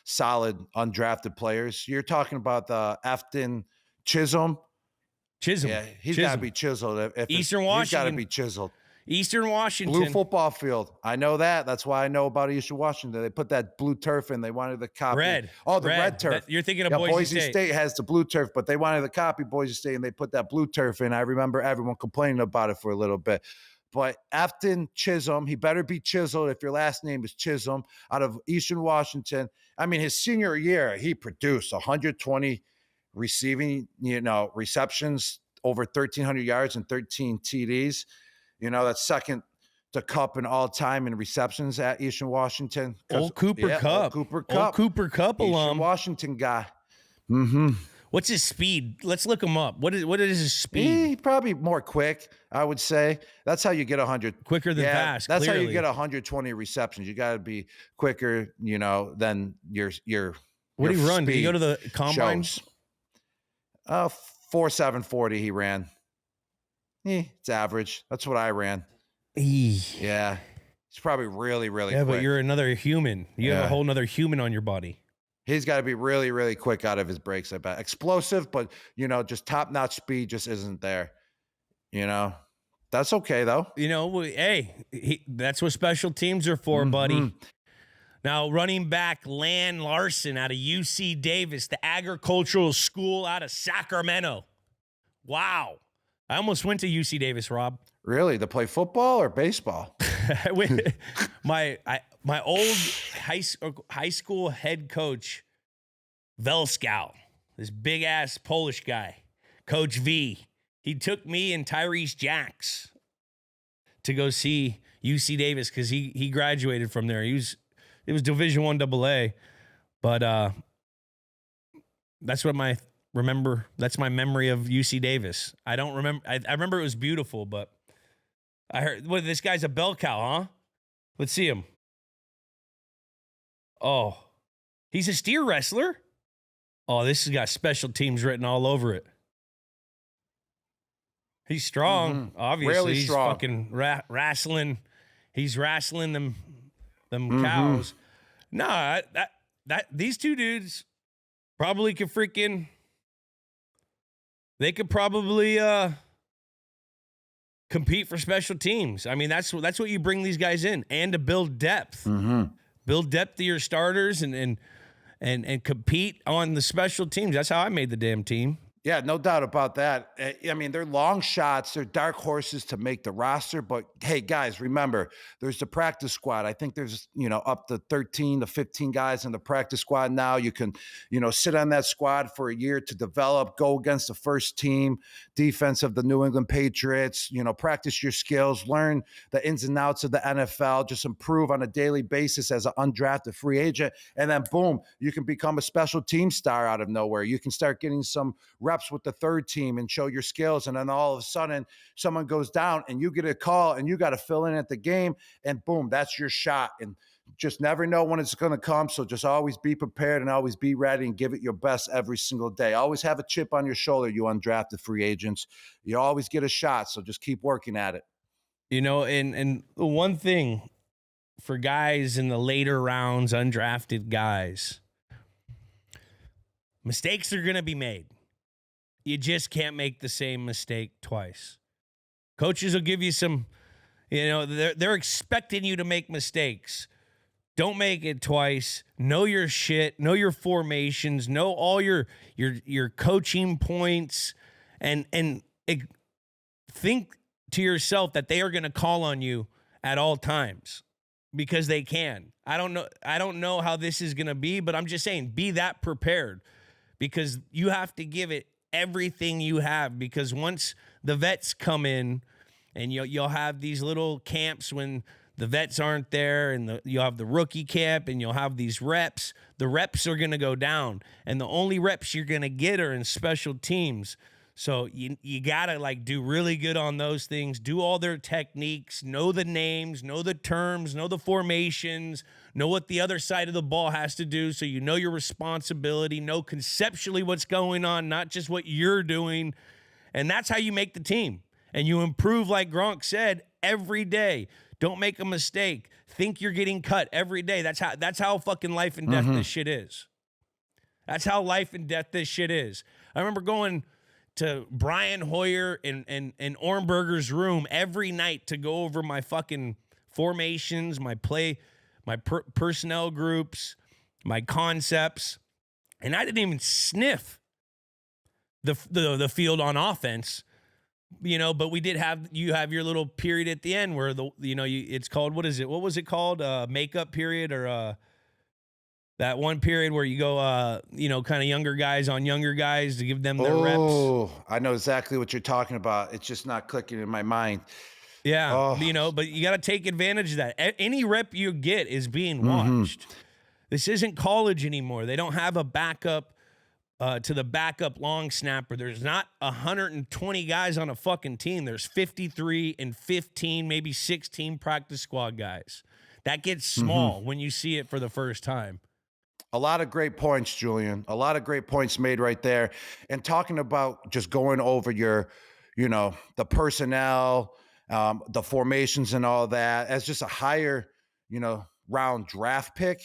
solid undrafted players. You're talking about the Afton Chisholm. Yeah, he's got to be chiseled. Eastern Washington. He's got to be chiseled. Eastern Washington. Blue football field. I know that. That's why I know about Eastern Washington. They put that blue turf in. They wanted the copy. Red. Oh, the red turf. You're thinking of Boise State. State has the blue turf, but they wanted the copy Boise State, and they put that blue turf in. I remember everyone complaining about it for a little bit. But Afton Chisholm, he better be chiseled if your last name is Chisholm, out of Eastern Washington. I mean, his senior year, he produced 120 receiving, receptions, over 1,300 yards and 13 TDs. That's second to Cup in all time in receptions at Eastern Washington. Old Cooper Cup. Old Cooper Cup. Old Cooper Cup alum. Eastern Washington guy. What's his speed? Let's look him up. What is his speed? He probably more quick, I would say. That's how you get 100. Quicker than fast. That's clearly. how you get 120 receptions. You got to be quicker, than your. What did he run? Did he go to the combine? 4.740 he ran. It's average. That's what I ran. Yeah. He's probably really, really quick. Yeah, but you're another human. You have a whole nother human on your body. He's got to be really, really quick out of his breaks, I bet. Explosive, but, just top-notch speed just isn't there. That's okay, though. That's what special teams are for, buddy. Now, running back Lan Larson out of UC Davis, the agricultural school out of Sacramento. Wow. I almost went to UC Davis, Rob. Really? To play football or baseball? my old high school head coach, Velskow, this big-ass Polish guy, Coach V, he took me and Tyrese Jacks to go see UC Davis because he graduated from there. It was Division I AA, but that's what that's my memory of UC Davis. I don't remember. I remember it was beautiful, but I heard, this guy's a bell cow, huh? Let's see him. Oh, he's a steer wrestler. Oh, this has got special teams written all over it. He's strong, obviously. Really he's strong. Fucking wrestling. He's wrestling them cows. No, that these two dudes probably could freaking. They could probably compete for special teams. I mean, that's what you bring these guys in, and to build depth, build depth to your starters, and compete on the special teams. That's how I made the damn team. Yeah, no doubt about that. I mean, they're long shots. They're dark horses to make the roster. But, hey, guys, remember, there's the practice squad. I think there's, up to 13 to 15 guys in the practice squad now. You can, sit on that squad for a year to develop, go against the first team defense of the New England Patriots, practice your skills, learn the ins and outs of the NFL, just improve on a daily basis as an undrafted free agent. And then, boom, you can become a special team star out of nowhere. You can start getting some reps with the third team and show your skills, and then all of a sudden someone goes down and you get a call and you got to fill in at the game, and boom, that's your shot. And just never know when it's going to come, so just always be prepared and always be ready and give it your best every single day. Always have a chip on your shoulder, you undrafted free agents. You always get a shot, so just keep working at it. And one thing for guys in the later rounds, undrafted guys, mistakes are going to be made. You just can't make the same mistake twice. Coaches will give you some, they're expecting you to make mistakes. Don't make it twice. Know your shit. Know your formations. Know all your coaching points, and think to yourself that they are going to call on you at all times because they can. I don't know how this is going to be, but I'm just saying, be that prepared because you have to give it everything you have, because once the vets come in and you'll have these little camps when the vets aren't there, and you'll have the rookie camp, and you'll have these reps. The reps are going to go down, and the only reps you're going to get are in special teams. So you got to do really good on those things, do all their techniques, know the names, know the terms, know the formations, know what the other side of the ball has to do, so you know your responsibility, know conceptually what's going on, not just what you're doing. And that's how you make the team. And you improve, like Gronk said, every day. Don't make a mistake. Think you're getting cut every day. That's how fucking life and death this shit is. That's how life and death this shit is. I remember going to Brian Hoyer and Ornberger's room every night to go over my fucking formations, my play, my personnel groups, my concepts, and I didn't even sniff the field on offense. But we did have your little period at the end where it's called, what is it? What was it called? Makeup period, or that one period where you go, kind of younger guys on younger guys to give them their reps. Oh, I know exactly what you're talking about. It's just not clicking in my mind. Yeah. But you got to take advantage of that. Any rep you get is being watched. This isn't college anymore. They don't have a backup to the backup long snapper. There's not 120 guys on a fucking team. There's 53 and 15, maybe 16 practice squad guys. That gets small when you see it for the first time. A lot of great points, Julian. A lot of great points made right there. And talking about just going over your, the personnel, the formations and all that, as just a higher, round draft pick,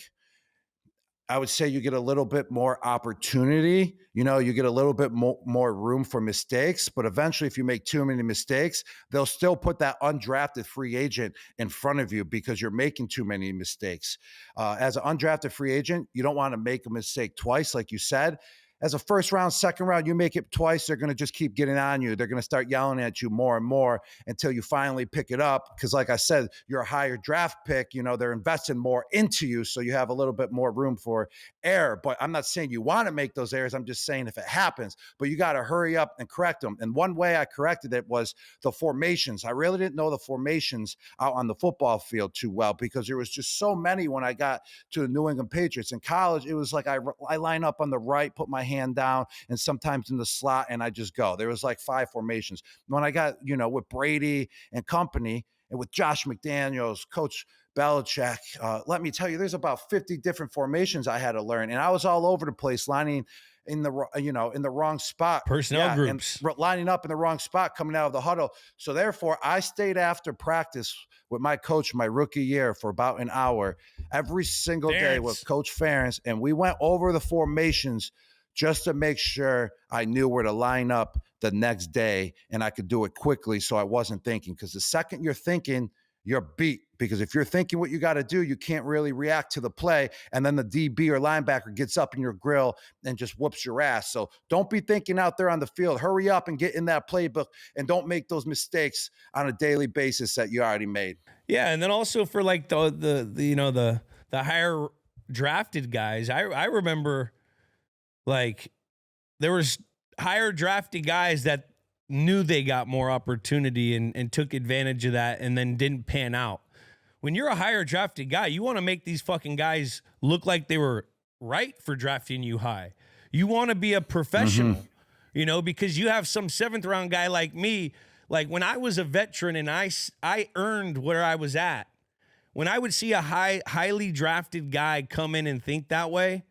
I would say you get a little bit more opportunity. You get a little bit more room for mistakes, but eventually if you make too many mistakes, they'll still put that undrafted free agent in front of you because you're making too many mistakes. As an undrafted free agent, you don't want to make a mistake twice, like you said. As a first round, second round, you make it twice, they're going to just keep getting on you. They're going to start yelling at you more and more until you finally pick it up. Because like I said, you're a higher draft pick. They're investing more into you, so you have a little bit more room for error. But I'm not saying you want to make those errors. I'm just saying if it happens, but you got to hurry up and correct them. And one way I corrected it was the formations. I really didn't know the formations out on the football field too well because there was just so many when I got to the New England Patriots. In college, it was like I line up on the right, put my hand down, and sometimes in the slot, and I just go. There was like 5 formations. When I got, with Brady and company, and with Josh McDaniels, Coach Belichick, let me tell you, there's about 50 different formations I had to learn, and I was all over the place, lining in the wrong spot, personnel groups, and lining up in the wrong spot, coming out of the huddle. So therefore, I stayed after practice with my coach my rookie year for about an hour every single day with Coach Ferentz, and we went over the formations just to make sure I knew where to line up the next day and I could do it quickly so I wasn't thinking. Because the second you're thinking, you're beat. Because if you're thinking what you got to do, you can't really react to the play. And then the DB or linebacker gets up in your grill and just whoops your ass. So don't be thinking out there on the field. Hurry up and get in that playbook and don't make those mistakes on a daily basis that you already made. Yeah, and then also for like the higher drafted guys, I remember like there was higher drafted guys that knew they got more opportunity and took advantage of that and then didn't pan out. When you're a higher drafted guy, you want to make these fucking guys look like they were right for drafting you high. You want to be a professional, because you have some 7th round guy like me. Like when I was a veteran and I earned where I was at, when I would see a highly drafted guy come in and think that way,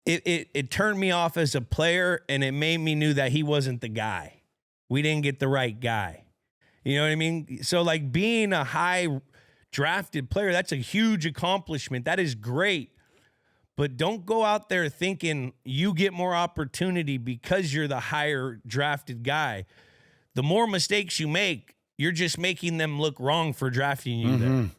it turned me off as a player, and it made me knew that he wasn't the guy. We didn't get the right guy. You know what I mean? So like being a high drafted player. That's a huge accomplishment. That is great. But don't go out there thinking you get more opportunity because you're the higher drafted guy. The more mistakes you make, you're just making them look wrong for drafting you there.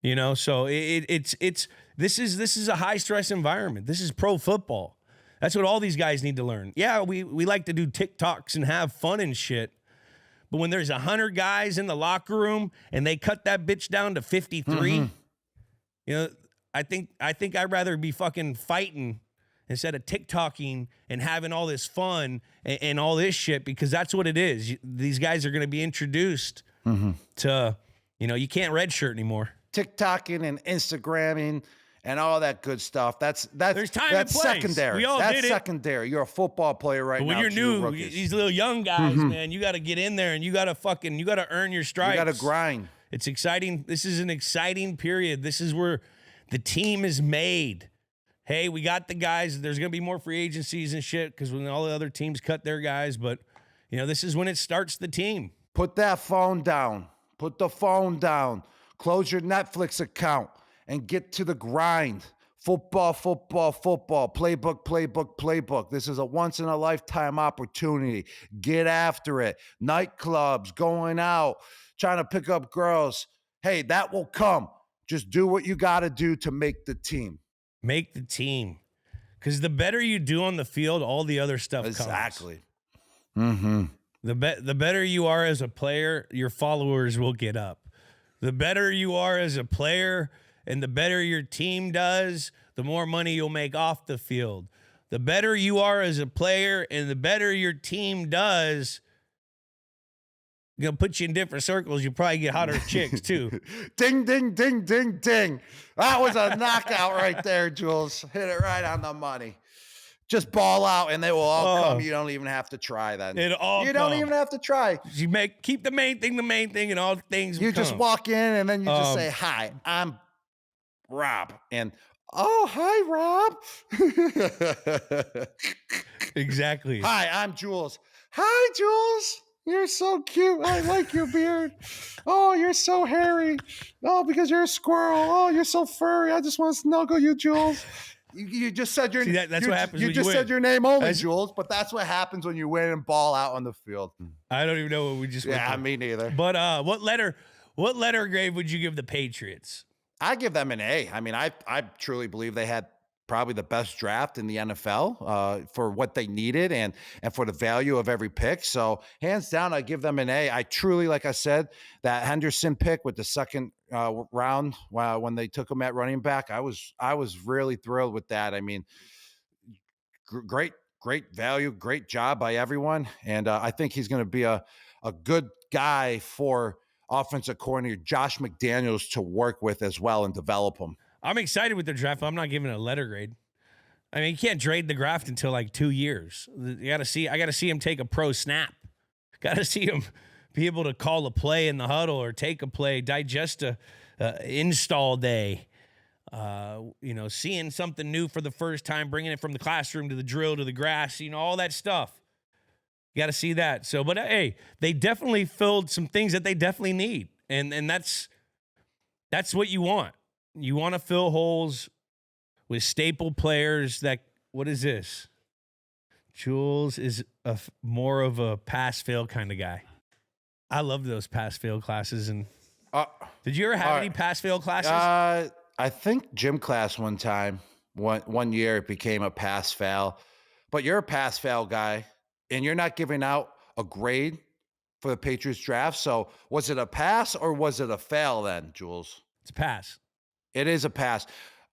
You know, so this is a high stress environment. This is pro football. That's what all these guys need to learn. Yeah, we like to do TikToks and have fun and shit. But when there's 100 guys in the locker room and they cut that bitch down to 53, you know, I think I'd rather be fucking fighting instead of TikToking and having all this fun and all this shit, because that's what it is. These guys are going to be introduced to, you know, you can't redshirt anymore. TikToking and Instagramming and all that good stuff. That's There's time and place. Secondary. We all that's did it. Secondary. You're a football player right but now. When you're new, these little young guys, man, you got to get in there and you got to earn your stripes. You got to grind. It's exciting. This is an exciting period. This is where the team is made. Hey, we got the guys. There's going to be more free agencies and shit because when all the other teams cut their guys. But, you know, this is when it starts the team. Put that phone down. Put the phone down. Close your Netflix account and get to the grind. Football, football, football. Playbook, playbook, playbook. This is a once-in-a-lifetime opportunity. Get after it. Nightclubs, going out, trying to pick up girls. Hey, that will come. Just do what you got to do to make the team. Make the team. Because the better you do on the field, all the other stuff comes. Exactly. The better you are as a player, your followers will get up. The better you are as a player and the better your team does, the more money you'll make off the field. The better you are as a player and the better your team does, gonna put you in different circles. You probably get hotter chicks too. Ding, ding, ding, ding, ding. That was a knockout right there, Jules. Hit it right on the money. Just ball out and they will all come. You don't even have to try then. You don't even have to try. You keep the main thing, and all things you just walk in and then you just say, hi, I'm Rob. And, oh, hi, Rob. Exactly. Hi, I'm Jules. Hi, Jules. You're so cute. I like your beard. Oh, you're so hairy. Oh, because you're a squirrel. Oh, you're so furry. I just want to snuggle you, Jules. You just said your name. That's what happens. You just said your name only, Jules. But that's what happens when you win and ball out on the field. I don't even know what we just. Yeah, me neither. But what letter grade would you give the Patriots? I give them an A. I mean, I truly believe they had probably the best draft in the NFL for what they needed and for the value of every pick. So hands down, I give them an A. I truly, like I said, that Henderson pick with the second round when they took him at running back, I was really thrilled with that. I mean, great value, great job by everyone. And I think he's going to be a good guy for offensive coordinator Josh McDaniels to work with as well and develop him. I'm excited with the draft. I'm not giving it a letter grade. I mean, you can't trade the draft until like 2 years. I got to see him take a pro snap. Got to see him be able to call a play in the huddle or take a play, digest a install day. You know, seeing something new for the first time, bringing it from the classroom to the drill to the grass, you know, all that stuff. You got to see that. So, but hey, they definitely filled some things that they definitely need. And that's what you want. You want to fill holes with staple players that, what is this? Jules is more of a pass-fail kind of guy. I love those pass-fail classes. And did you ever have any pass-fail classes? I think gym class one time, one year it became a pass-fail. But you're a pass-fail guy, and you're not giving out a grade for the Patriots draft. So was it a pass or was it a fail then, Jules? It's a pass. It is a pass.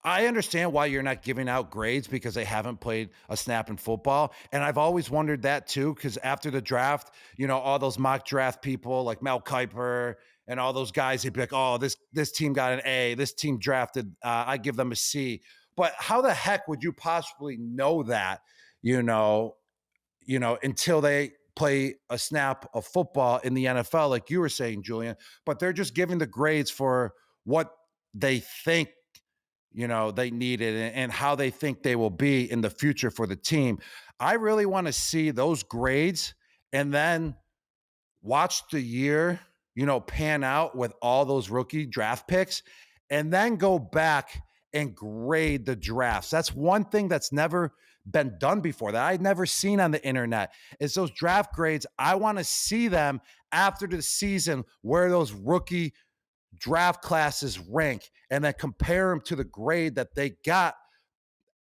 I understand why you're not giving out grades because they haven't played a snap in football. And I've always wondered that too, because after the draft, you know, all those mock draft people like Mel Kiper and all those guys, they'd be like, oh, this team got an A, this team drafted, I give them a C. But how the heck would you possibly know that, you know, until they play a snap of football in the NFL, like you were saying, Julian, but they're just giving the grades for what they think, you know, they need it and how they think they will be in the future for the team. I really want to see those grades and then watch the year, pan out with all those rookie draft picks, and then go back and grade the drafts. That's one thing that's never been done before, that I'd never seen on the internet, is those draft grades. I want to see them after the season, where those rookie draft classes rank, and then compare them to the grade that they got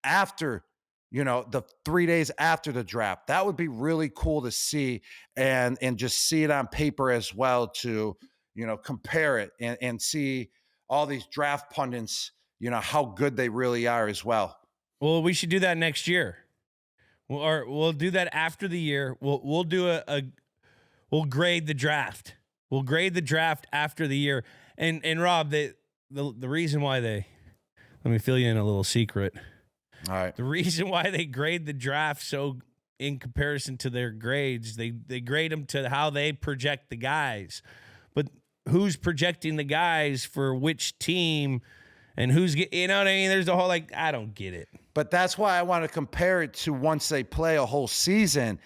after, the 3 days after the draft. That would be really cool to see, and just see it on paper as well, to, compare it and see all these draft pundits, how good they really are as well. Well, we should do that next year. Or we'll do that after the year. We'll do we'll grade the draft. We'll grade the draft after the year. And Rob, the reason why let me fill you in a little secret. All right. The reason why they grade the draft so in comparison to their grades, they grade them to how they project the guys. But who's projecting the guys for which team, and who's you know what I mean? There's the whole, I don't get it. But that's why I want to compare it to once they play a whole season,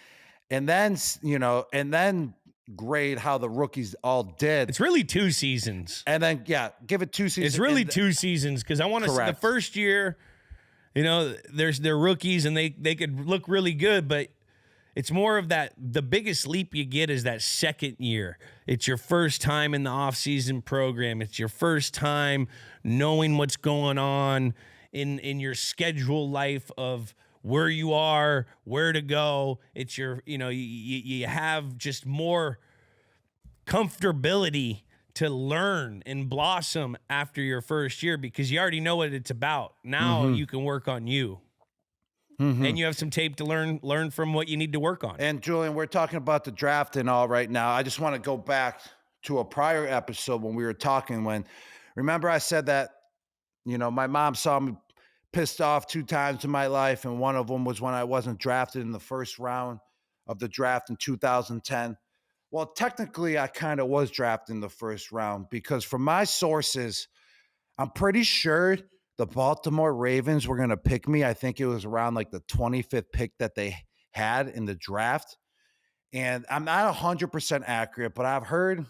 and then, grade how the rookies all did. It's really 2 seasons. And then, give it 2 seasons. It's really 2 seasons, because I want to see the first year, they're rookies and they could look really good, but it's more of that. The biggest leap you get is that second year. It's your first time in the off-season program. It's your first time knowing what's going on in your schedule life of where you are, where to go. It's your, you have just more comfortability to learn and blossom after your first year, because you already know what it's about. Now you can work on you. And you have some tape to learn from what you need to work on. And Julian, we're talking about the draft and all right now. I just want to go back to a prior episode when we were talking, remember I said that, my mom saw me pissed off 2 times in my life, and one of them was when I wasn't drafted in the first round of the draft in 2010. Well, technically, I kind of was drafted in the first round, because from my sources, I'm pretty sure the Baltimore Ravens were going to pick me. I think it was around the 25th pick that they had in the draft. And I'm not 100% accurate, but I've heard,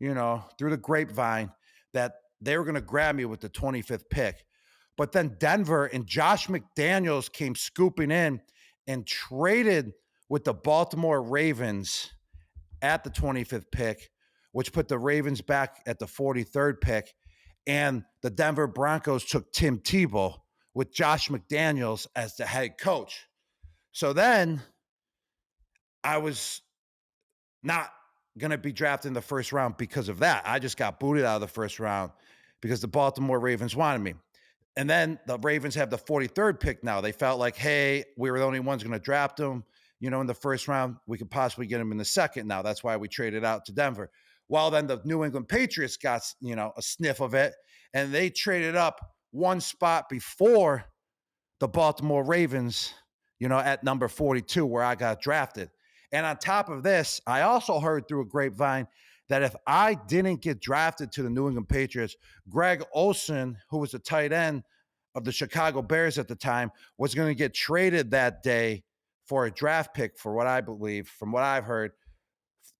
through the grapevine, that they were going to grab me with the 25th pick. But then Denver and Josh McDaniels came scooping in and traded with the Baltimore Ravens at the 25th pick, which put the Ravens back at the 43rd pick. And the Denver Broncos took Tim Tebow with Josh McDaniels as the head coach. So then I was not going to be drafted in the first round because of that. I just got booted out of the first round because the Baltimore Ravens wanted me. And then the Ravens have the 43rd pick now. They felt like, hey, we were the only ones going to draft him, in the first round. We could possibly get him in the second now. That's why we traded out to Denver. Well, then the New England Patriots got, a sniff of it, and they traded up one spot before the Baltimore Ravens, at number 42, where I got drafted. And on top of this, I also heard through a grapevine that if I didn't get drafted to the New England Patriots, Greg Olsen, who was the tight end of the Chicago Bears at the time, was going to get traded that day for a draft pick, for what I believe, from what I've heard,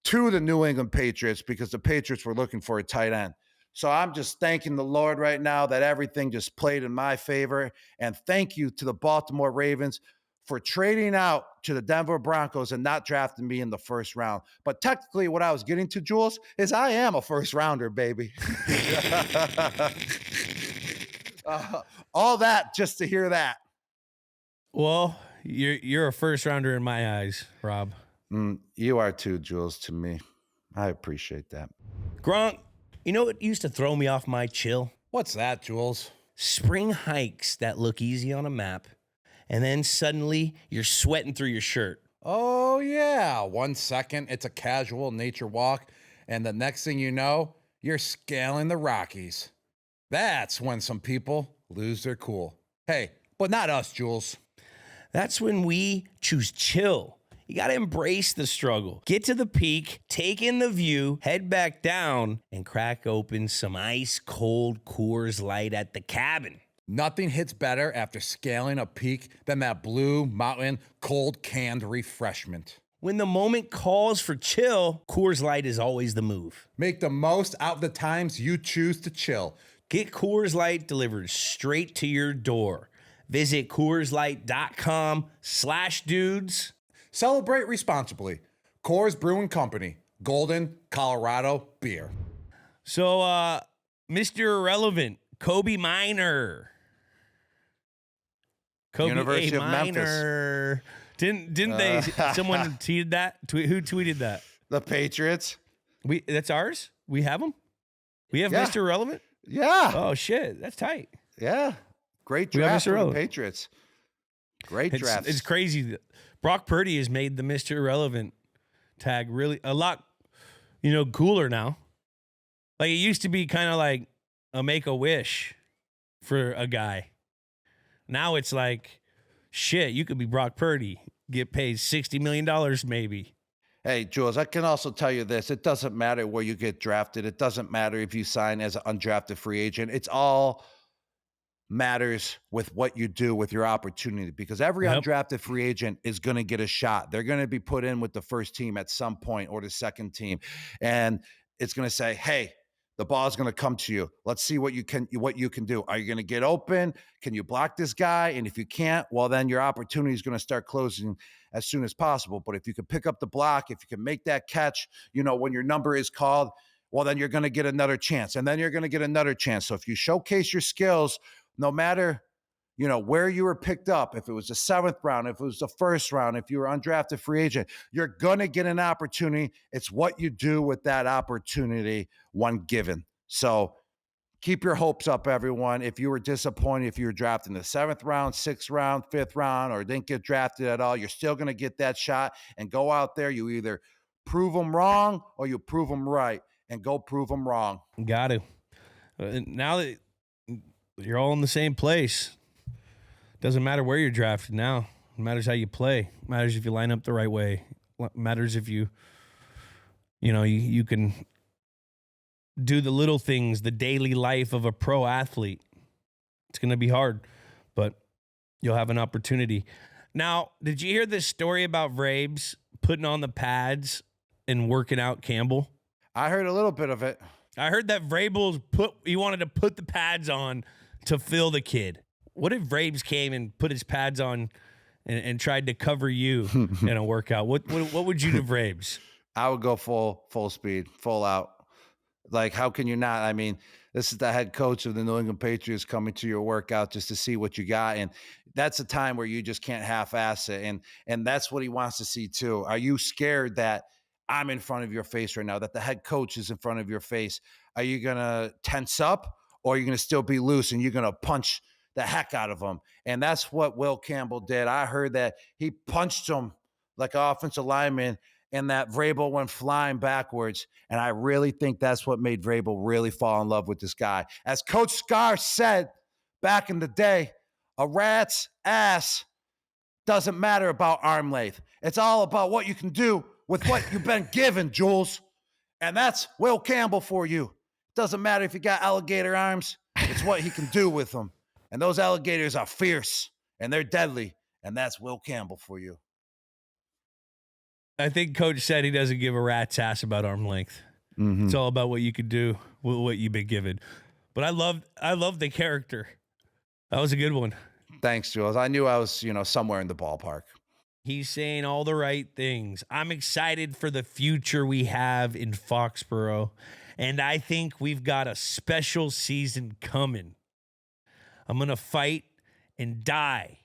to the New England Patriots, because the Patriots were looking for a tight end. So I'm just thanking the Lord right now that everything just played in my favor. And thank you to the Baltimore Ravens for trading out to the Denver Broncos and not drafting me in the first round. But technically what I was getting to, Jules, is I am a first rounder, baby. All that just to hear that. Well, you're a first rounder in my eyes, Rob. You are too, Jules, to me. I appreciate that. Gronk, you know what used to throw me off my chill? What's that, Jules? Spring hikes that look easy on a map, and then suddenly you're sweating through your shirt. Oh, yeah. 1 second, it's a casual nature walk, and the next thing you know, you're scaling the Rockies. That's when some people lose their cool. Hey, but not us, Jules. That's when we choose chill. You got to embrace the struggle. Get to the peak, take in the view, head back down, and crack open some ice-cold Coors Light at the cabin. Nothing hits better after scaling a peak than that Blue Mountain cold canned refreshment. When the moment calls for chill, Coors Light is always the move. Make the most out of the times you choose to chill. Get Coors Light delivered straight to your door. Visit CoorsLight.com/dudes. Celebrate responsibly. Coors Brewing Company, Golden, Colorado beer. So, Mr. Irrelevant, Kobe Minor. Kobe University of Minor. Didn't they? Someone tweeted that. Who tweeted that? The Patriots. That's ours. We have them. We have Yeah. Mr. Irrelevant. Yeah. Oh shit, that's tight. Yeah. Great We have draft Mr. for the Irrelevant. Patriots. Great draft. It's crazy. that Brock Purdy has made the Mr. Irrelevant tag really a lot, cooler now. Like it used to be kind of like a make-a-wish for a guy. Now it's like, shit, you could be Brock Purdy, get paid $60 million maybe. Hey, Jules, I can also tell you this. It doesn't matter where you get drafted. It doesn't matter if you sign as an undrafted free agent. It's all matters with what you do with your opportunity, because every Yep. undrafted free agent is going to get a shot. They're going to be put in with the first team at some point or the second team. And it's going to say, hey, the ball's going to come to you. Let's see what you can do. Are you going to get open? Can you block this guy? And if you can't, well, then your opportunity is going to start closing as soon as possible. But if you can pick up the block, if you can make that catch, when your number is called, well, then you're going to get another chance. And then you're going to get another chance. So if you showcase your skills, no matter, where you were picked up, if it was the 7th round, if it was the 1st round, if you were undrafted free agent, you're going to get an opportunity. It's what you do with that opportunity when given. So keep your hopes up, everyone. If you were disappointed, if you were drafted in the 7th round, 6th round, 5th round, or didn't get drafted at all, you're still going to get that shot and go out there. You either prove them wrong or you prove them right, and go prove them wrong. Got to. Now that you're all in the same place, doesn't matter where you're drafted now. It matters how you play. It matters if you line up the right way. It matters if you can do the little things, the daily life of a pro athlete. It's going to be hard, but you'll have an opportunity. Now, did you hear this story about Vrabes putting on the pads and working out Campbell? I heard a little bit of it. I heard that Vrabes he wanted to put the pads on to fill the kid. What if Vrabes came and put his pads on and tried to cover you in a workout? What would you do, Vrabes? I would go full speed, full out. Like, how can you not? I mean, this is the head coach of the New England Patriots coming to your workout just to see what you got. And that's a time where you just can't half-ass it. And that's what he wants to see too. Are you scared that I'm in front of your face right now, that the head coach is in front of your face? Are you going to tense up, or are you going to still be loose and you're going to punch the heck out of him? And that's what Will Campbell did. I heard that he punched him like an offensive lineman, and that Vrabel went flying backwards. And I really think that's what made Vrabel really fall in love with this guy. As Coach Scar said back in the day, a rat's ass doesn't matter about arm length. It's all about what you can do with what you've been given, Jules. And that's Will Campbell for you. Doesn't matter if you got alligator arms. It's what he can do with them. And those alligators are fierce and they're deadly. And that's Will Campbell for you. I think Coach said he doesn't give a rat's ass about arm length. Mm-hmm. It's all about what you could do with what you've been given. But I love the character. That was a good one. Thanks, Jules. I knew I was, somewhere in the ballpark. He's saying all the right things. I'm excited for the future we have in Foxborough, and I think we've got a special season coming. I'm going to fight and die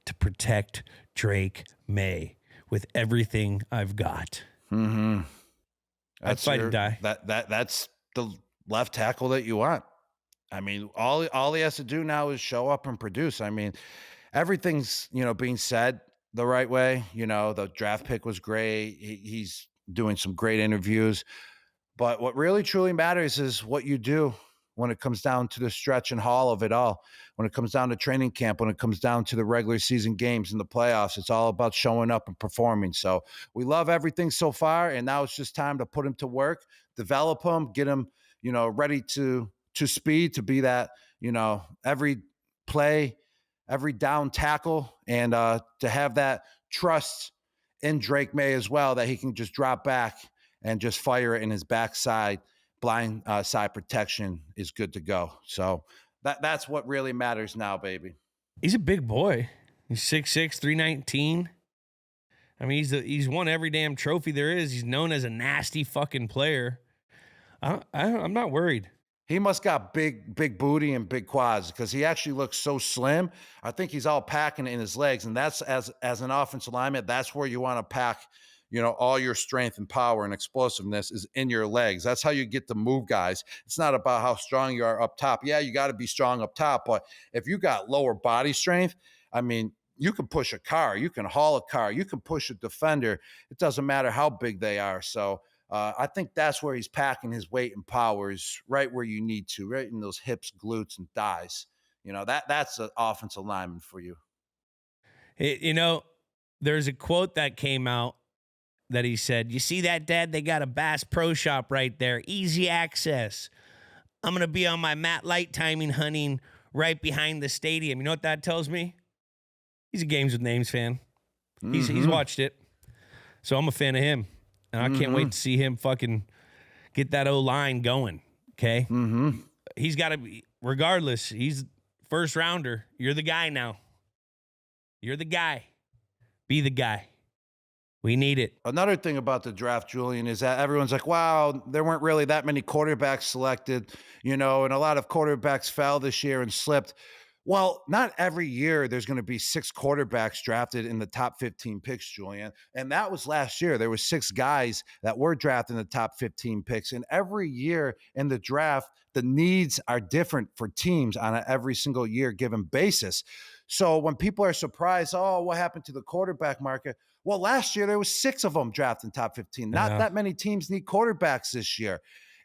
to protect Drake May with everything I've got. Mm-hmm. I'd fight and die. That's the left tackle that you want. I mean, all he has to do now is show up and produce. I mean, everything's, being said the right way. The draft pick was great. He's doing some great interviews. But what really truly matters is what you do when it comes down to the stretch and haul of it all. When it comes down to training camp, when it comes down to the regular season games and the playoffs, it's all about showing up and performing. So we love everything so far, and now it's just time to put him to work, develop him, get him, ready to speed, to be that, every play, every down tackle, and to have that trust in Drake May as well, that he can just drop back and just fire it in his backside. Blind side protection is good to go. So that's what really matters now, baby. He's a big boy. He's 6'6", 319. I mean, he's won every damn trophy there is. He's known as a nasty fucking player. I'm not worried. He must got big booty and big quads, because he actually looks so slim. I think he's all packing in his legs, and that's as an offensive lineman, that's where you want to pack, all your strength and power and explosiveness is in your legs. That's how you get to move guys. It's not about how strong you are up top. Yeah, you got to be strong up top, but if you got lower body strength, I mean, you can push a car, you can haul a car, you can push a defender. It doesn't matter how big they are. So I think that's where he's packing his weight and powers, right where you need to, right in those hips, glutes, and thighs. That's an offensive lineman for you. There's a quote that came out that he said, "You see that, Dad? They got a Bass Pro Shop right there. Easy access. I'm going to be on my Matt Light timing hunting right behind the stadium." You know what that tells me? He's a Games with Names fan. He's watched it. So I'm a fan of him. And I can't wait to see him fucking get that O-line going, okay? He's got to be, regardless, he's first rounder. You're the guy now. You're the guy. Be the guy. We need it. Another thing about the draft, Julian, is that everyone's like, wow, there weren't really that many quarterbacks selected, and a lot of quarterbacks fell this year and slipped. Well, not every year there's going to be 6 quarterbacks drafted in the top 15 picks, Julian. And that was last year. There were 6 guys that were drafted in the top 15 picks. And every year in the draft, the needs are different for teams on an every single year given basis. So when people are surprised, oh, what happened to the quarterback market? Well, last year there was 6 of them drafted in top 15. Not that many teams need quarterbacks this year.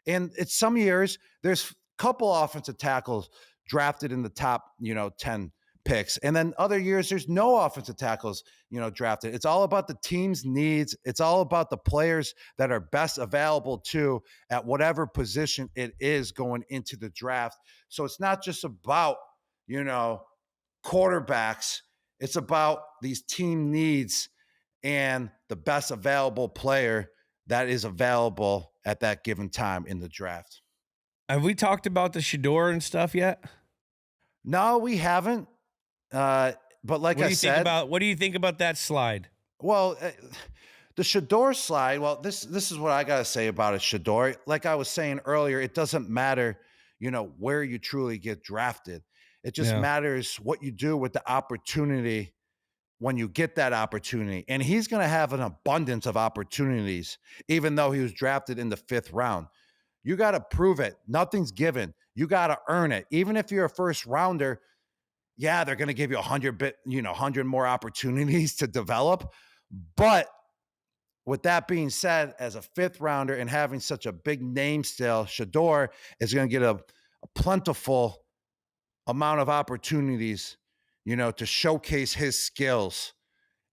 And it's some years there's a couple offensive tackles drafted in the top, 10 picks. And then other years, there's no offensive tackles, drafted. It's all about the team's needs. It's all about the players that are best available to at whatever position it is going into the draft. So it's not just about, quarterbacks. It's about these team needs and the best available player that is available at that given time in the draft. Have we talked about the Shedeur and stuff yet? No, we haven't. But like I said, what do you think about that slide? Well, the Shedeur slide. Well, this is what I gotta say about it, Shedeur. Like I was saying earlier, it doesn't matter, where you truly get drafted. It just matters what you do with the opportunity when you get that opportunity. And he's gonna have an abundance of opportunities, even though he was drafted in the 5th round. You got to prove it. Nothing's given. You got to earn it. Even if you're a first rounder, yeah, they're going to give you 100 more opportunities to develop. But with that being said, as a 5th rounder and having such a big name still, Shedeur is going to get a plentiful amount of opportunities, to showcase his skills.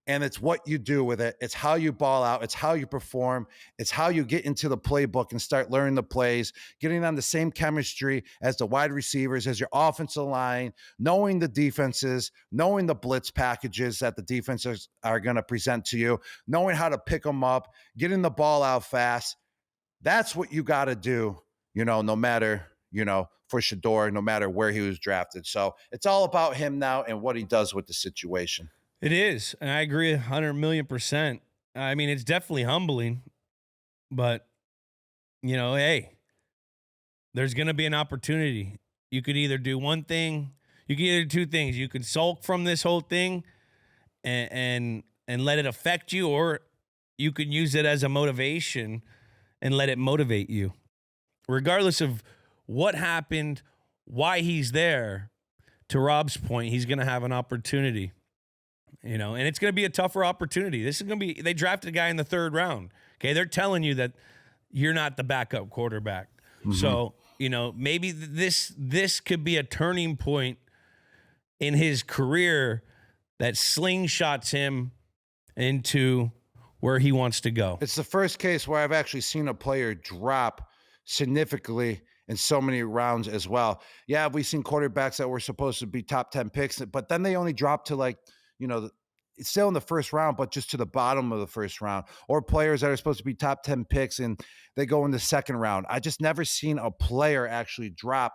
And it's what you do with it. It's how you ball out. It's how you perform. It's how you get into the playbook and start learning the plays, getting on the same chemistry as the wide receivers, as your offensive line, knowing the defenses, knowing the blitz packages that the defenses are going to present to you, knowing how to pick them up, getting the ball out fast. That's what you got to do, no matter, for Shedeur, no matter where he was drafted. So it's all about him now and what he does with the situation. It is, and I agree 100,000,000%. I mean, it's definitely humbling, but, hey, there's going to be an opportunity. You could either do one thing, you could either do 2 things. You could sulk from this whole thing and let it affect you, or you could use it as a motivation and let it motivate you. Regardless of what happened, why he's there, to Rob's point, he's going to have an opportunity. And it's going to be a tougher opportunity. This is going to be, they drafted a guy in the 3rd round. Okay. They're telling you that you're not the backup quarterback. So, maybe this could be a turning point in his career that slingshots him into where he wants to go. It's the first case where I've actually seen a player drop significantly in so many rounds as well. Yeah, we've seen quarterbacks that were supposed to be top 10 picks, but then they only dropped to still in the first round, but just to the bottom of the first round, or players that are supposed to be top 10 picks and they go in the second round. I just never seen a player actually drop,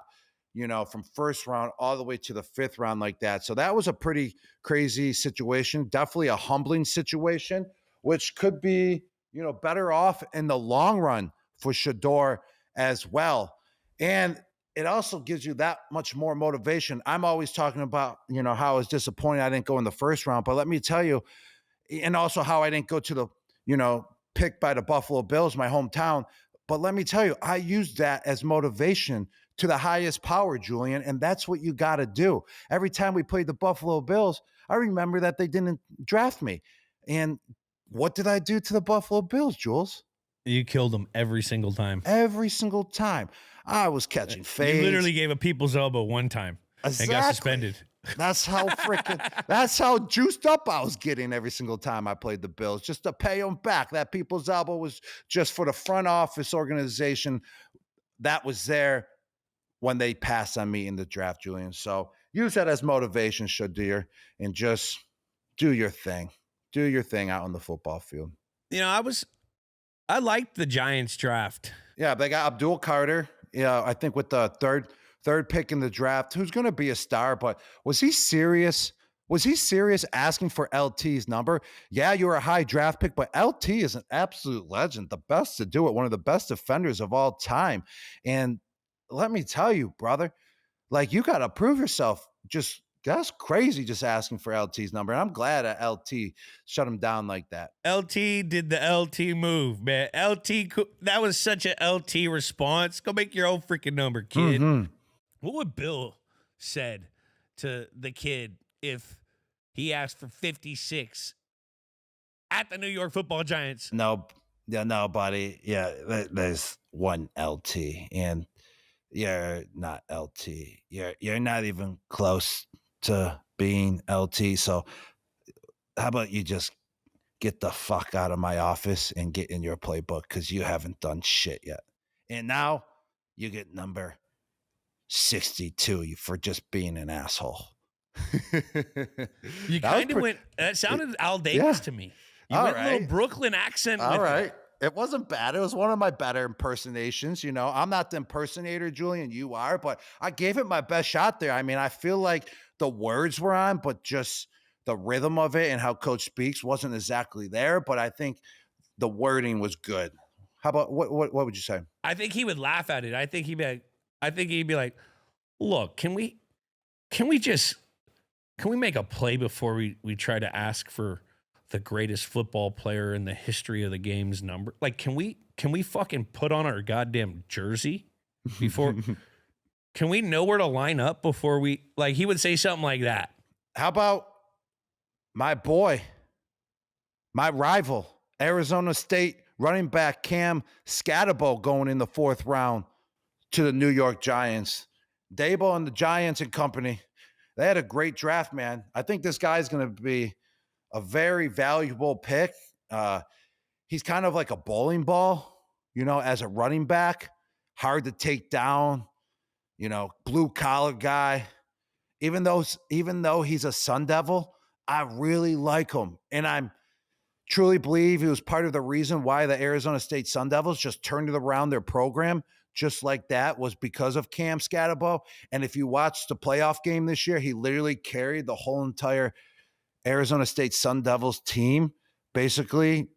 from first round all the way to the fifth round like that. So that was a pretty crazy situation. Definitely a humbling situation, which could be, better off in the long run for Shedeur as well. And it also gives you that much more motivation. I'm always talking about, how I was disappointed I didn't go in the first round, but let me tell you, and also how I didn't go to the, pick by the Buffalo Bills, my hometown. But let me tell you, I used that as motivation to the highest power, Julian. And that's what you got to do. Every time we played the Buffalo Bills, I remember that they didn't draft me. And what did I do to the Buffalo Bills, Jules? You killed them every single time. Every single time. I was catching fades. You literally gave a people's elbow one time and got suspended. That's how juiced up I was getting every single time I played the Bills, just to pay them back. That people's elbow was just for the front office organization that was there when they passed on me in the draft, Julian. So use that as motivation, Shedeur, and just do your thing. Do your thing out on the football field. I liked the Giants draft. Yeah, they got Abdul Carter. Yeah, I think with the third pick in the draft, who's going to be a star. But was he serious? Was he serious asking for LT's number? Yeah, you were a high draft pick, but LT is an absolute legend, the best to do it, one of the best defenders of all time. And let me tell you, brother, you got to prove yourself. That's crazy, just asking for LT's number. And I'm glad that LT shut him down like that. LT did the LT move, man. That was such an LT response. Go make your own freaking number, kid. Mm-hmm. What would Bill said to the kid if he asked for 56 at the New York Football Giants? No, buddy. Yeah, there's one LT, and you're not LT. You're not even close to being LT. So how about you just get the fuck out of my office and get in your playbook, because you haven't done shit yet. And now you get number 62 for just being an asshole. You kind of went, that sounded Al Davis to me. You went a little Brooklyn accent with it. It wasn't bad. It was one of my better impersonations. I'm not the impersonator, Julian. You are, but I gave it my best shot there. I mean, I feel like the words were on, but just the rhythm of it and how Coach speaks wasn't exactly there. But I think the wording was good. How about what would you say? I think he would laugh at it. I think he'd be like, look, can we make a play before we try to ask for the greatest football player in the history of the game's number? Can we fucking put on our goddamn jersey before? Can we know where to line up before we, he would say something like that. How about my boy, my rival, Arizona State running back Cam Skattebo going in the fourth round to the New York Giants? Dable and the Giants and company, they had a great draft, man. I think this guy's going to be a very valuable pick. He's kind of like a bowling ball, as a running back, hard to take down, blue collar guy. Even though he's a Sun Devil, I really like him. And I truly believe he was part of the reason why the Arizona State Sun Devils just turned around their program just like that, was because of Cam Skattebo. And if you watch the playoff game this year, he literally carried the whole entire Arizona State Sun Devils team basically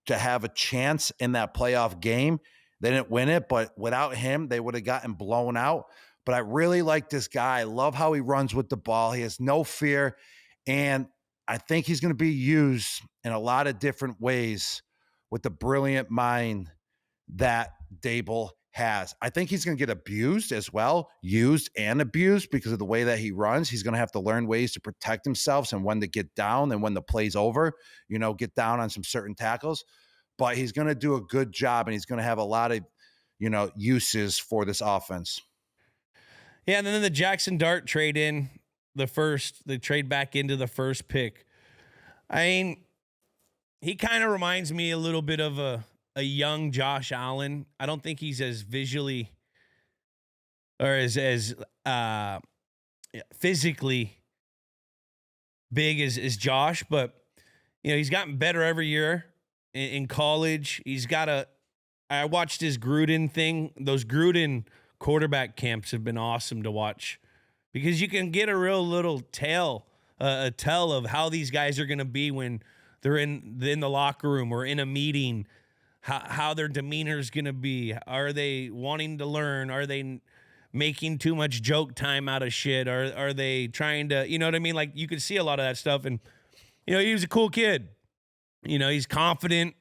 to have a chance in that playoff game. They didn't win it, but without him, they would have gotten blown out. But I really like this guy. I love how he runs with the ball. He has no fear. And I think he's going to be used in a lot of different ways with the brilliant mind that Dable has. I think he's going to get abused as well, used and abused, because of the way that he runs. He's going to have to learn ways to protect himself and when to get down and when the play's over, get down on some certain tackles. But he's going to do a good job, and he's going to have a lot of, uses for this offense. Yeah, and then the Jaxson Dart trade in they trade back into the first pick. I mean, he kind of reminds me a little bit of a young Josh Allen. I don't think he's as visually or as physically big as Josh, but he's gotten better every year in college. I watched his Gruden thing. Those Gruden quarterback camps have been awesome to watch because you can get a real little tell of how these guys are going to be when they're in the locker room or in a meeting, how their demeanor is going to be. Are they wanting to learn? Are they making too much joke time out of shit? Are they trying to, you know what I mean? Like, you could see a lot of that stuff. And, he was a cool kid. He's confident.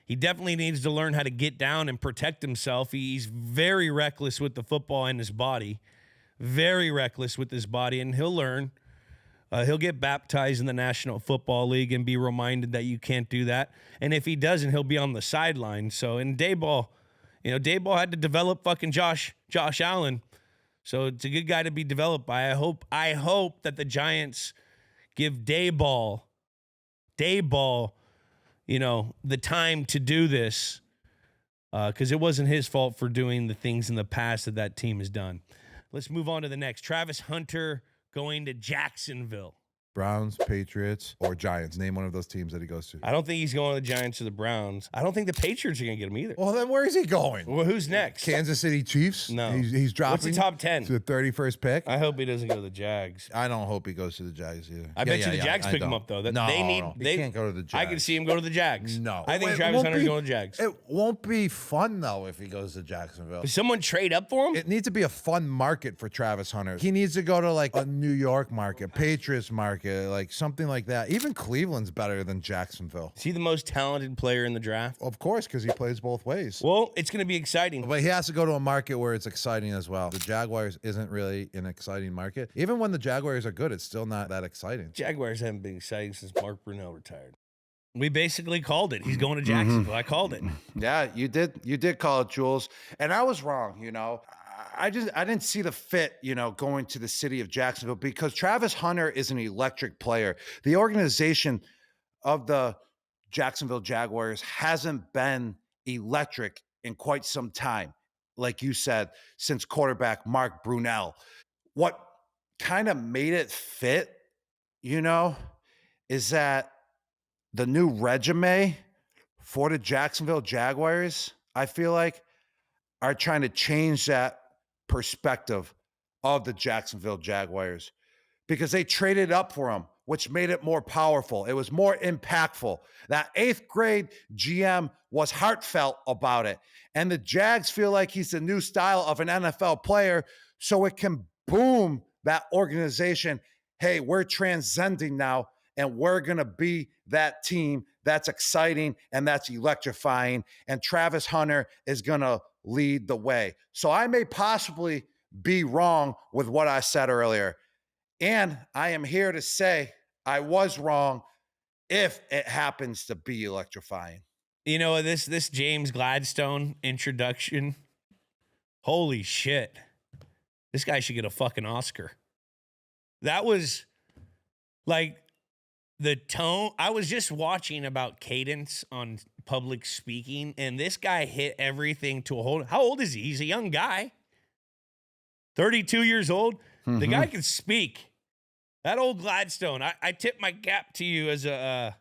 He definitely needs to learn how to get down and protect himself. He's very reckless with the football and his body. Very reckless with his body, and he'll learn. He'll get baptized in the National Football League and be reminded that you can't do that. And if he doesn't, he'll be on the sideline. So in Dayball, Dayball had to develop fucking Josh Allen. So it's a good guy to be developed by. I hope that the Giants give Dayball, the time to do this, because it wasn't his fault for doing the things in the past that team has done. Let's move on to the next. Travis Hunter going to Jacksonville. Browns, Patriots, or Giants. Name one of those teams that he goes to. I don't think he's going to the Giants or the Browns. I don't think the Patriots are going to get him either. Well, then where is he going? Well, who's next? Kansas City Chiefs? No. He's dropping. What's the top 10? To the 31st pick? I hope he doesn't go to the Jags. I don't hope he goes to the Jags either. I bet you the Jags pick him up, though. He can't go to the Jags. I can see him go to the Jags. No. I think Travis Hunter's going to the Jags. It won't be fun, though, if he goes to Jacksonville. Does someone trade up for him? It needs to be a fun market for Travis Hunter. He needs to go to, like, a New York market, Patriots market, like something like that. Even Cleveland's better than Jacksonville. Is he the most talented player in the draft? Of course, because he plays both ways. Well, it's going to be exciting. But he has to go to a market where it's exciting as well. The Jaguars isn't really an exciting market. Even when the Jaguars are good, it's still not that exciting. Jaguars haven't been exciting since Mark Brunell retired. We basically called it. He's going to Jacksonville. I called it. Yeah, you did. You did call it, Jules. And I was wrong, I didn't see the fit, going to the city of Jacksonville because Travis Hunter is an electric player. The organization of the Jacksonville Jaguars hasn't been electric in quite some time. Like you said, since quarterback Mark Brunell. What kind of made it fit, is that the new resume for the Jacksonville Jaguars, I feel like, are trying to change that perspective of the Jacksonville Jaguars because they traded up for him, which made it more powerful. It was more impactful. That 8th grade GM was heartfelt about it. And the Jags feel like he's the new style of an NFL player, so it can boom that organization. Hey, we're transcending now, and we're going to be that team that's exciting and that's electrifying. And Travis Hunter is going to lead the way. So I may possibly be wrong with what I said earlier. And I am here to say I was wrong if it happens to be electrifying. This James Gladstone introduction, holy shit. This guy should get a fucking Oscar. That was like the tone. I was just watching about cadence on public speaking, and this guy hit everything to a whole. How old is he? He's a young guy. 32 years old. Mm-hmm. The guy can speak. That old Gladstone. I tip my cap to you as a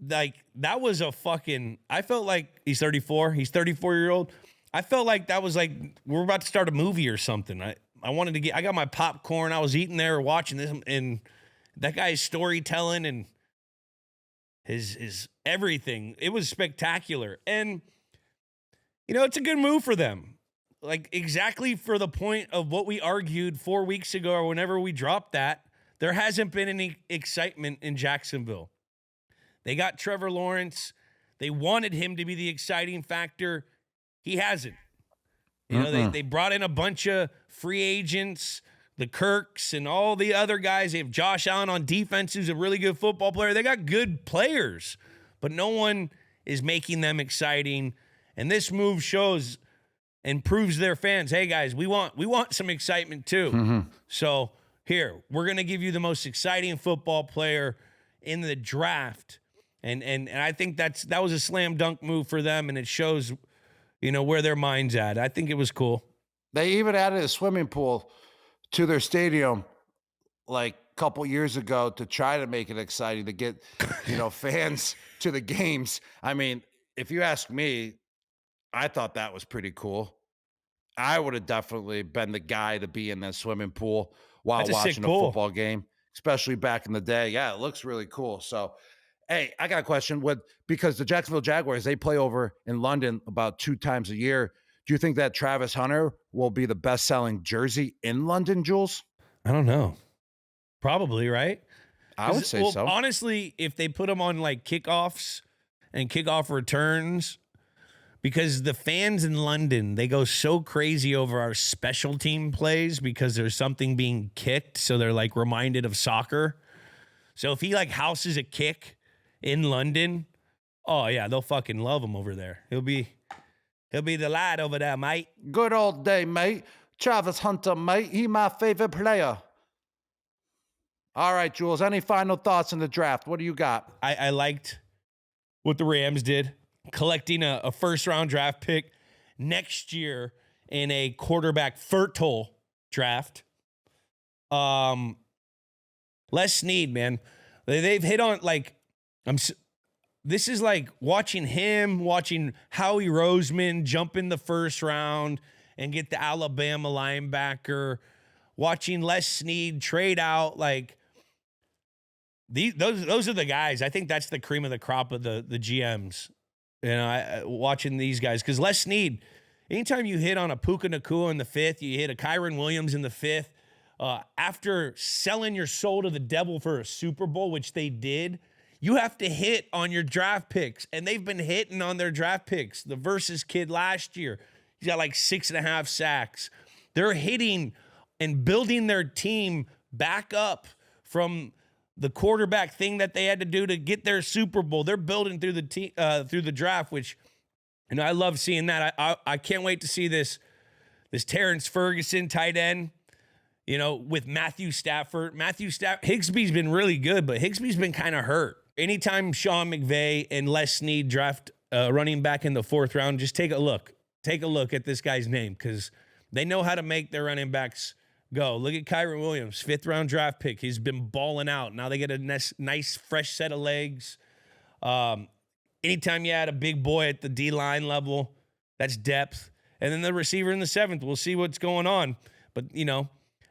that was a fucking. I felt like he's 34. He's 34-year-old. I felt like that was like we're about to start a movie or something. I wanted to get. I got my popcorn. I was eating there, watching this, and that guy's storytelling and his everything. It was spectacular. And, it's a good move for them. Like, exactly for the point of what we argued 4 weeks ago or whenever we dropped that, there hasn't been any excitement in Jacksonville. They got Trevor Lawrence. They wanted him to be the exciting factor. He hasn't. They brought in a bunch of free agents, the Kirks and all the other guys. They have Josh Allen on defense, who's a really good football player. They got good players, but no one is making them exciting. And this move shows and proves to their fans, hey guys, we want some excitement too. Mm-hmm. So here, we're going to give you the most exciting football player in the draft. And I think that was a slam dunk move for them, and it shows, where their mind's at. I think it was cool. They even added a swimming pool to their stadium like couple years ago to try to make it exciting to get, fans to the games. I mean, if you ask me, I thought that was pretty cool. I would have definitely been the guy to be in that swimming pool while That's a sick watching a pool. football game, especially back in the day. Yeah, it looks really cool. So, hey, I got a question. Because the Jacksonville Jaguars, they play over in London about 2 times a year. Do you think that Travis Hunter will be the best-selling jersey in London, Jules? I don't know. Probably, right? I would say so. Honestly, if they put them on like kickoffs and kickoff returns, because the fans in London, they go so crazy over our special team plays because there's something being kicked. So they're like reminded of soccer. So if he like houses a kick in London, oh yeah, they'll fucking love him over there. He'll be the lad over there, mate. Good old day, mate. Travis Hunter, mate. He my favorite player. All right, Jules, any final thoughts on the draft? What do you got? I liked what the Rams did, collecting a first-round draft pick next year in a quarterback fertile draft. Les Snead, man. They've hit on, like, this is like watching Howie Roseman jump in the first round and get the Alabama linebacker, watching Les Snead trade out, like, those are the guys. I think that's the cream of the crop of the GMs. Watching these guys, because Les Snead, anytime you hit on a Puka Nacua in the 5th, you hit a Kyron Williams in the 5th, after selling your soul to the devil for a Super Bowl, which they did, you have to hit on your draft picks, and they've been hitting on their draft picks. The Versus kid last year, he's got like 6.5 sacks. They're hitting and building their team back up from the quarterback thing that they had to do to get their Super Bowl. They're building through the draft, which, I love seeing that. I can't wait to see this Terrence Ferguson tight end, with Matthew Stafford. Higsby's been really good, but Higsby's been kind of hurt. Anytime Sean McVay and Les Snead draft running back in the 4th round, just take a look. Take a look at this guy's name, because they know how to make their running backs go. Look at Kyron Williams, 5th round draft pick. He's been balling out. Now they get a nice fresh set of legs. Anytime you add a big boy at the D-line level, that's depth. And then the receiver in the 7th, we'll see what's going on. But,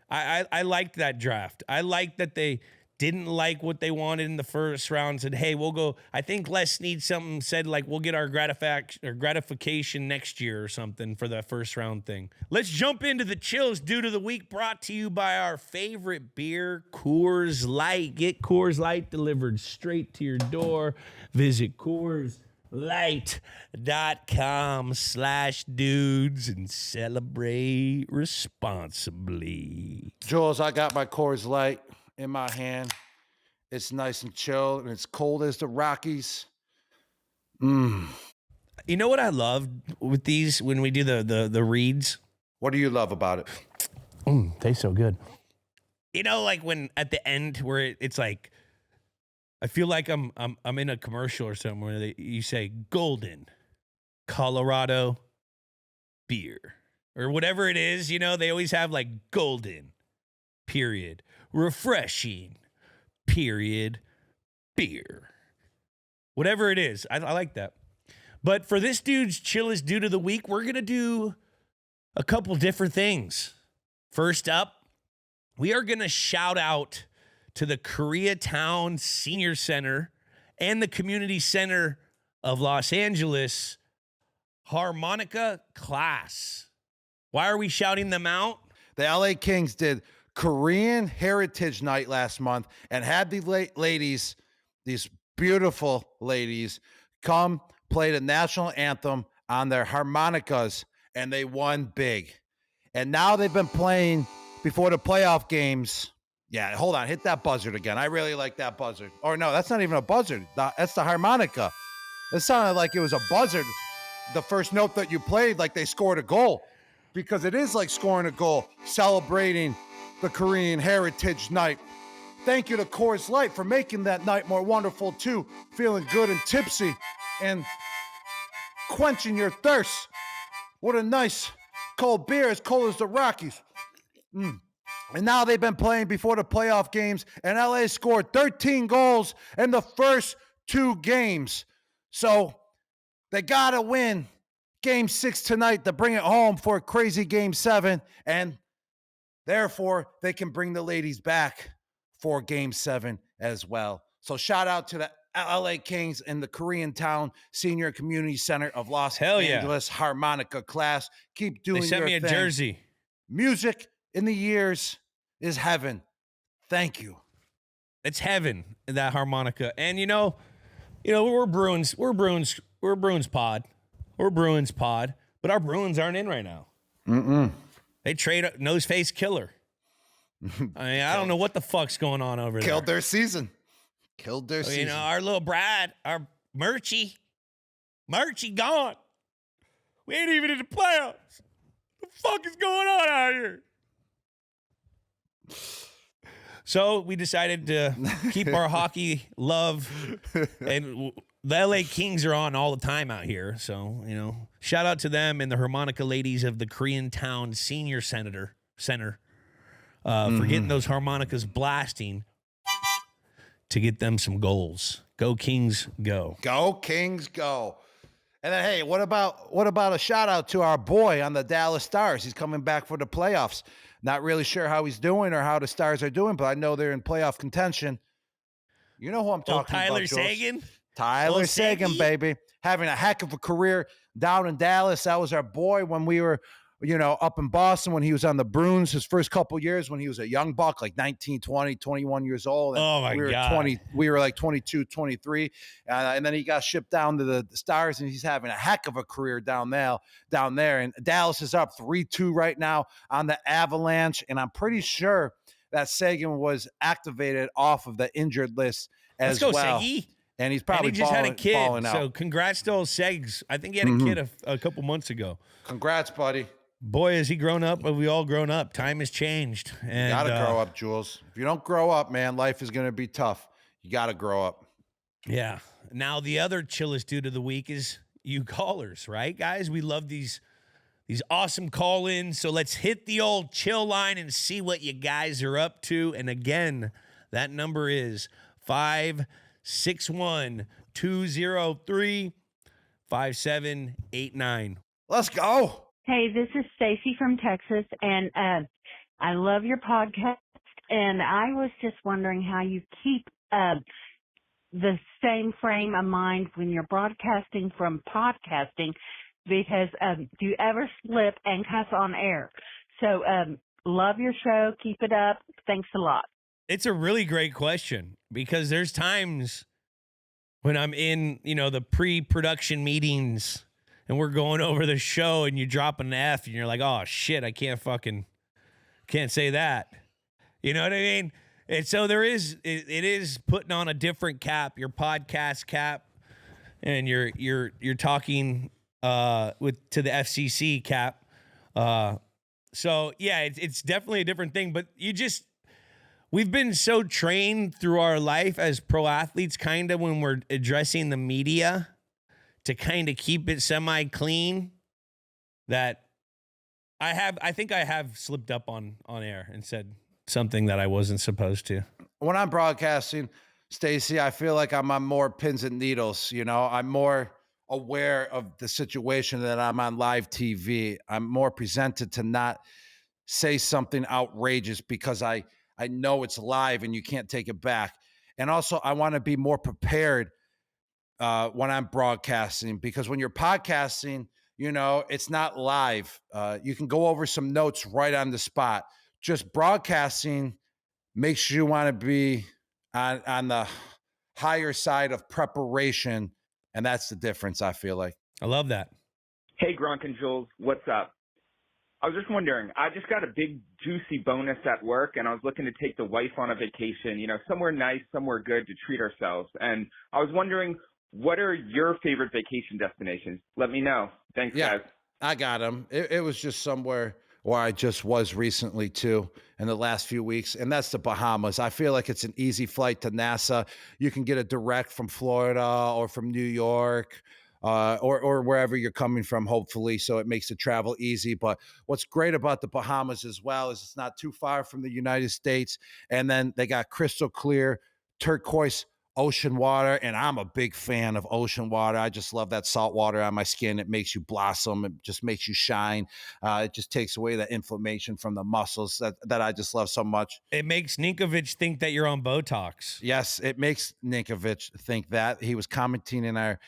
I liked that draft. I liked that they didn't like what they wanted in the first round, said, hey, we'll go. I think Les Snead said, like, we'll get our gratification next year or something for that first round thing. Let's jump into the chills Dude of the Week, brought to you by our favorite beer, Coors Light. Get Coors Light delivered straight to your door. Visit CoorsLight.com/dudes and celebrate responsibly. Jules, I got my Coors Light in my hand. It's nice and chill, and it's cold as the Rockies. You know what I love with these when we do the reads? What do you love about it? Tastes so good. Like when at the end where it's like, I feel like I'm in a commercial or something where you say Golden, Colorado beer, or whatever it is. They always have like Golden, period, refreshing, period, beer, whatever it is. I like that. But for this dude's Chillest Dude of the Week, we're going to do a couple different things. First up, we are going to shout out to the Koreatown Senior Center and the Community Center of Los Angeles harmonica class. Why are we shouting them out? The LA Kings did Korean Heritage Night last month and had the ladies, these beautiful ladies, come play the national anthem on their harmonicas, and they won big. And now they've been playing before the playoff games. Yeah, hold on. Hit that buzzard again. I really like that buzzard. Or no, that's not even a buzzard. That's the harmonica. It sounded like it was a buzzard. The first note that you played, like they scored a goal. Because it is like scoring a goal, celebrating the Korean Heritage Night. Thank you to Coors Light for making that night more wonderful too. Feeling good and tipsy and quenching your thirst. What a nice cold beer, as cold as the Rockies. And now they've been playing before the playoff games, and LA scored 13 goals in the first 2 games. So they got to win Game 6 tonight to bring it home for a crazy Game 7, and therefore they can bring the ladies back for Game 7 as well. So shout out to the LA Kings in the Koreatown Senior Community Center of Los Angeles harmonica class. Keep doing your thing. They sent me a jersey. Music in the years is heaven. Thank you. It's heaven, that harmonica. And we're Bruins. We're Bruins pod. We're Bruins pod. But our Bruins aren't in right now. They trade a nose-face killer. I mean, I don't know what the fuck's going on over there. Killed their season. Our little Brad, our Murchie gone. We ain't even in the playoffs. What the fuck is going on out here? So we decided to keep our hockey love, and the LA Kings are on all the time out here. So, shout out to them and the harmonica ladies of the Koreatown Senior Center for getting those harmonicas blasting to get them some goals. Go Kings, go. Go Kings, go. And then, hey, what about a shout out to our boy on the Dallas Stars? He's coming back for the playoffs. Not really sure how he's doing or how the Stars are doing, but I know they're in playoff contention. You know who I'm talking about, Tyler Seguin? Tyler Seguin, baby. Having a heck of a career down in Dallas. That was our boy when we were, up in Boston when he was on the Bruins his first couple years when he was a young buck, like 19, 20, 21 years old. And oh, my God. We were like 22, 23. And then he got shipped down to the Stars, and he's having a heck of a career down there. And Dallas is up 3-2 right now on the Avalanche. And I'm pretty sure that Seguin was activated off of the injured list as well. Let's go, Seggy. And he's probably just had a kid. Out. So congrats to old Segs. I think he had a kid a couple months ago. Congrats, buddy. Boy, has he grown up. Have we all grown up? Time has changed. And, you got to grow up, Jules. If you don't grow up, man, life is going to be tough. You got to grow up. Yeah. Now, the other chillest dude of the week is you callers, right, guys? We love these awesome call-ins. So let's hit the old chill line and see what you guys are up to. And again, that number is 561-203-5789. Let's go. Hey, this is Stacy from Texas, and I love your podcast, and I was just wondering how you keep the same frame of mind when you're broadcasting from podcasting, because do you ever slip and cuss on air? So love your show. Keep it up. Thanks a lot. It's a really great question, because there's times when I'm in, the pre-production meetings and we're going over the show and you drop an F and you're like, oh shit, I can't say that. You know what I mean? And so it is putting on a different cap, your podcast cap, and you're talking to the FCC cap. So yeah, it's definitely a different thing, but we've been so trained through our life as pro athletes, kind of when we're addressing the media, to kind of keep it semi-clean, that I think I have slipped up on air and said something that I wasn't supposed to. When I'm broadcasting, Stacey, I feel like I'm on more pins and needles. I'm more aware of the situation that I'm on live TV. I'm more presented to not say something outrageous because I know it's live and you can't take it back. And also, I want to be more prepared when I'm broadcasting, because when you're podcasting, it's not live. You can go over some notes right on the spot. Just broadcasting makes you want to be on the higher side of preparation, and that's the difference, I feel like. I love that. Hey, Gronk and Jules, what's up? I was just wondering, I just got a big juicy bonus at work, and I was looking to take the wife on a vacation, somewhere nice, somewhere good to treat ourselves. And I was wondering, what are your favorite vacation destinations? Let me know. Thanks, guys. I got them. It was just somewhere where I just was recently too in the last few weeks, and that's the Bahamas. I feel like it's an easy flight to NASA. You can get a direct from Florida or from New York. or wherever you're coming from, hopefully. So it makes the travel easy. But what's great about the Bahamas as well is it's not too far from the United States. And then they got crystal clear turquoise ocean water, and I'm a big fan of ocean water. I just love that salt water on my skin. It makes you blossom. It just makes you shine. It just takes away that inflammation from the muscles that I just love so much. It makes Ninkovich think that you're on Botox. Yes, it makes Ninkovich think that. He was commenting in our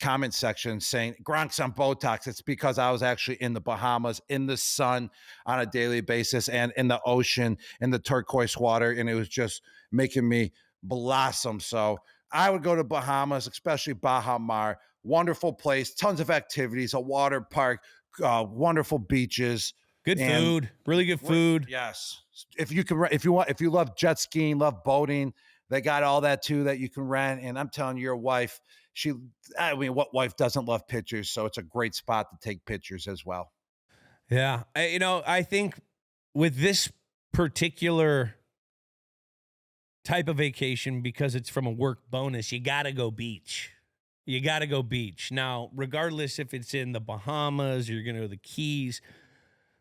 comment section saying, Gronk's on Botox. It's because I was actually in the Bahamas, in the sun on a daily basis, and in the ocean, in the turquoise water, and it was just making me blossom. So I would go to Bahamas, especially Baha Mar. Wonderful place, tons of activities, a water park, wonderful beaches, good food, really good food. Yes, if you love jet skiing, love boating, they got all that too that you can rent. And I'm telling you, your wife, what wife doesn't love pictures? So it's a great spot to take pictures as well. Yeah, I think with this particular type of vacation, because it's from a work bonus, you got to go beach. You got to go beach. Now, regardless if it's in the Bahamas or you're going to go to the Keys,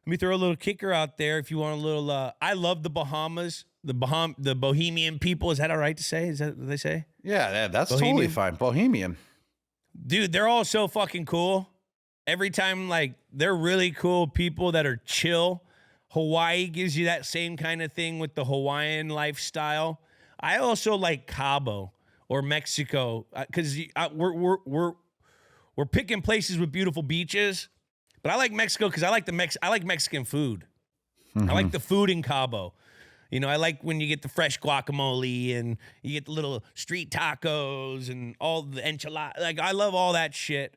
let me throw a little kicker out there. If you want a little, I love the Bahamas, the Bohemian people. Is that all right to say? Is that what they say? Yeah, that's Bohemian? Totally fine. Bohemian. Dude, they're all so fucking cool. Every time, they're really cool people that are chill. Hawaii gives you that same kind of thing with the Hawaiian lifestyle. I also like Cabo or Mexico because we're picking places with beautiful beaches, but I like Mexico because I like Mexican food. Mm-hmm. I like the food in Cabo. I like when you get the fresh guacamole and you get the little street tacos and all the enchiladas. I love all that shit.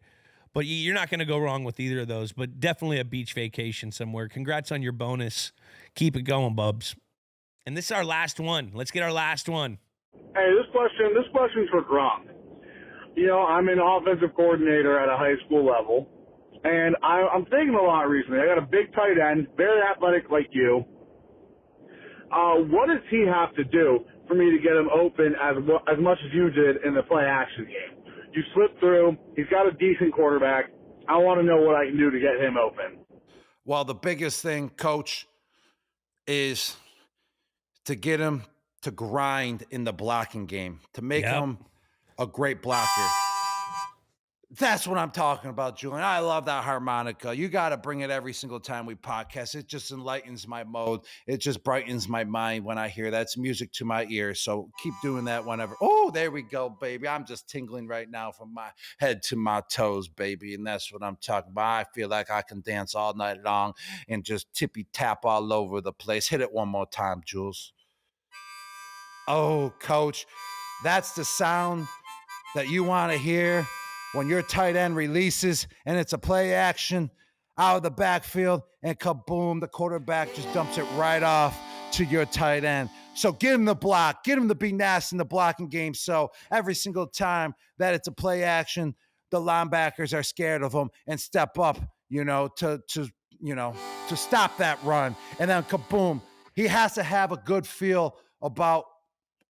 But you're not going to go wrong with either of those. But definitely a beach vacation somewhere. Congrats on your bonus. Keep it going, bubs. And this is our last one. Let's get our last one. Hey, this question's for Gronk. I'm an offensive coordinator at a high school level, and I'm thinking a lot recently. I got a big tight end, very athletic like you. What does he have to do for me to get him open as much as you did in the play action game? You slip through. He's got a decent quarterback. I want to know what I can do to get him open. Well, the biggest thing, Coach, is to get him to grind in the blocking game, to make him a great blocker. That's what I'm talking about, Julian. I love that harmonica. You got to bring it every single time we podcast. It just enlightens my mode. It just brightens my mind when I hear that. It's music to my ears. So keep doing that whenever. Oh, there we go, baby. I'm just tingling right now from my head to my toes, baby. And that's what I'm talking about. I feel like I can dance all night long and just tippy tap all over the place. Hit it one more time, Jules. Oh, Coach, that's the sound that you want to hear when your tight end releases and it's a play action out of the backfield and kaboom, the quarterback just dumps it right off to your tight end. So get him the block, get him to be nasty in the blocking game. So every single time that it's a play action, the linebackers are scared of him and step up, to stop that run. And then kaboom, he has to have a good feel about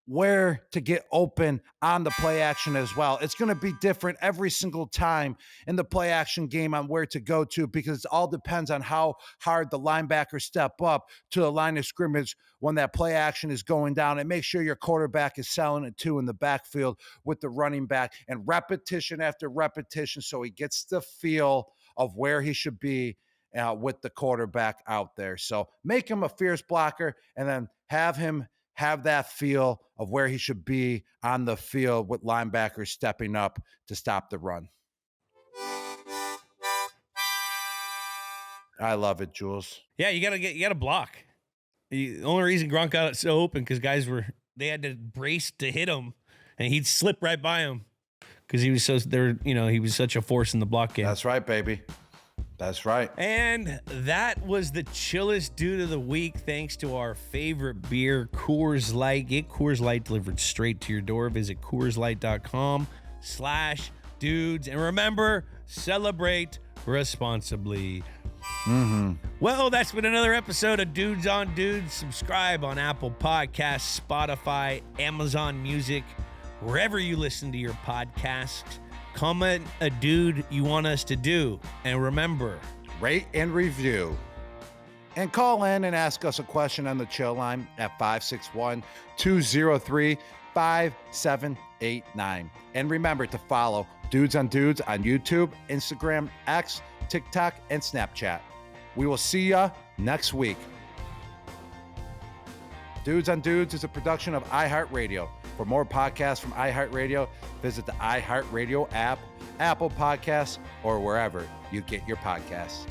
where to get open on the play action as well. It's going to be different every single time in the play action game on where to go to, because it all depends on how hard the linebackers step up to the line of scrimmage when that play action is going down, and make sure your quarterback is selling it too in the backfield with the running back, and repetition after repetition so he gets the feel of where he should be with the quarterback out there. So make him a fierce blocker and then have him have that feel of where he should be on the field with linebackers stepping up to stop the run. I love it, Jules. Yeah, you gotta block. The only reason Gronk got it so open because guys they had to brace to hit him, and he'd slip right by him because he was such a force in the block game. That's right, baby. That's right. And that was the chillest dude of the week, thanks to our favorite beer, Coors Light. Get Coors Light delivered straight to your door. Visit CoorsLight.com/dudes. And remember, celebrate responsibly. Mm-hmm. Well, that's been another episode of Dudes on Dudes. Subscribe on Apple Podcasts, Spotify, Amazon Music, wherever you listen to your podcasts. Comment a dude you want us to do. And remember, Rate and review. And call in and ask us a question on the chill line at 561-203-5789. And remember to follow Dudes on Dudes on YouTube, Instagram, X, TikTok, and Snapchat. We will see ya next week. Dudes on Dudes is a production of iHeartRadio. For more podcasts from iHeartRadio, visit the iHeartRadio app, Apple Podcasts, or wherever you get your podcasts.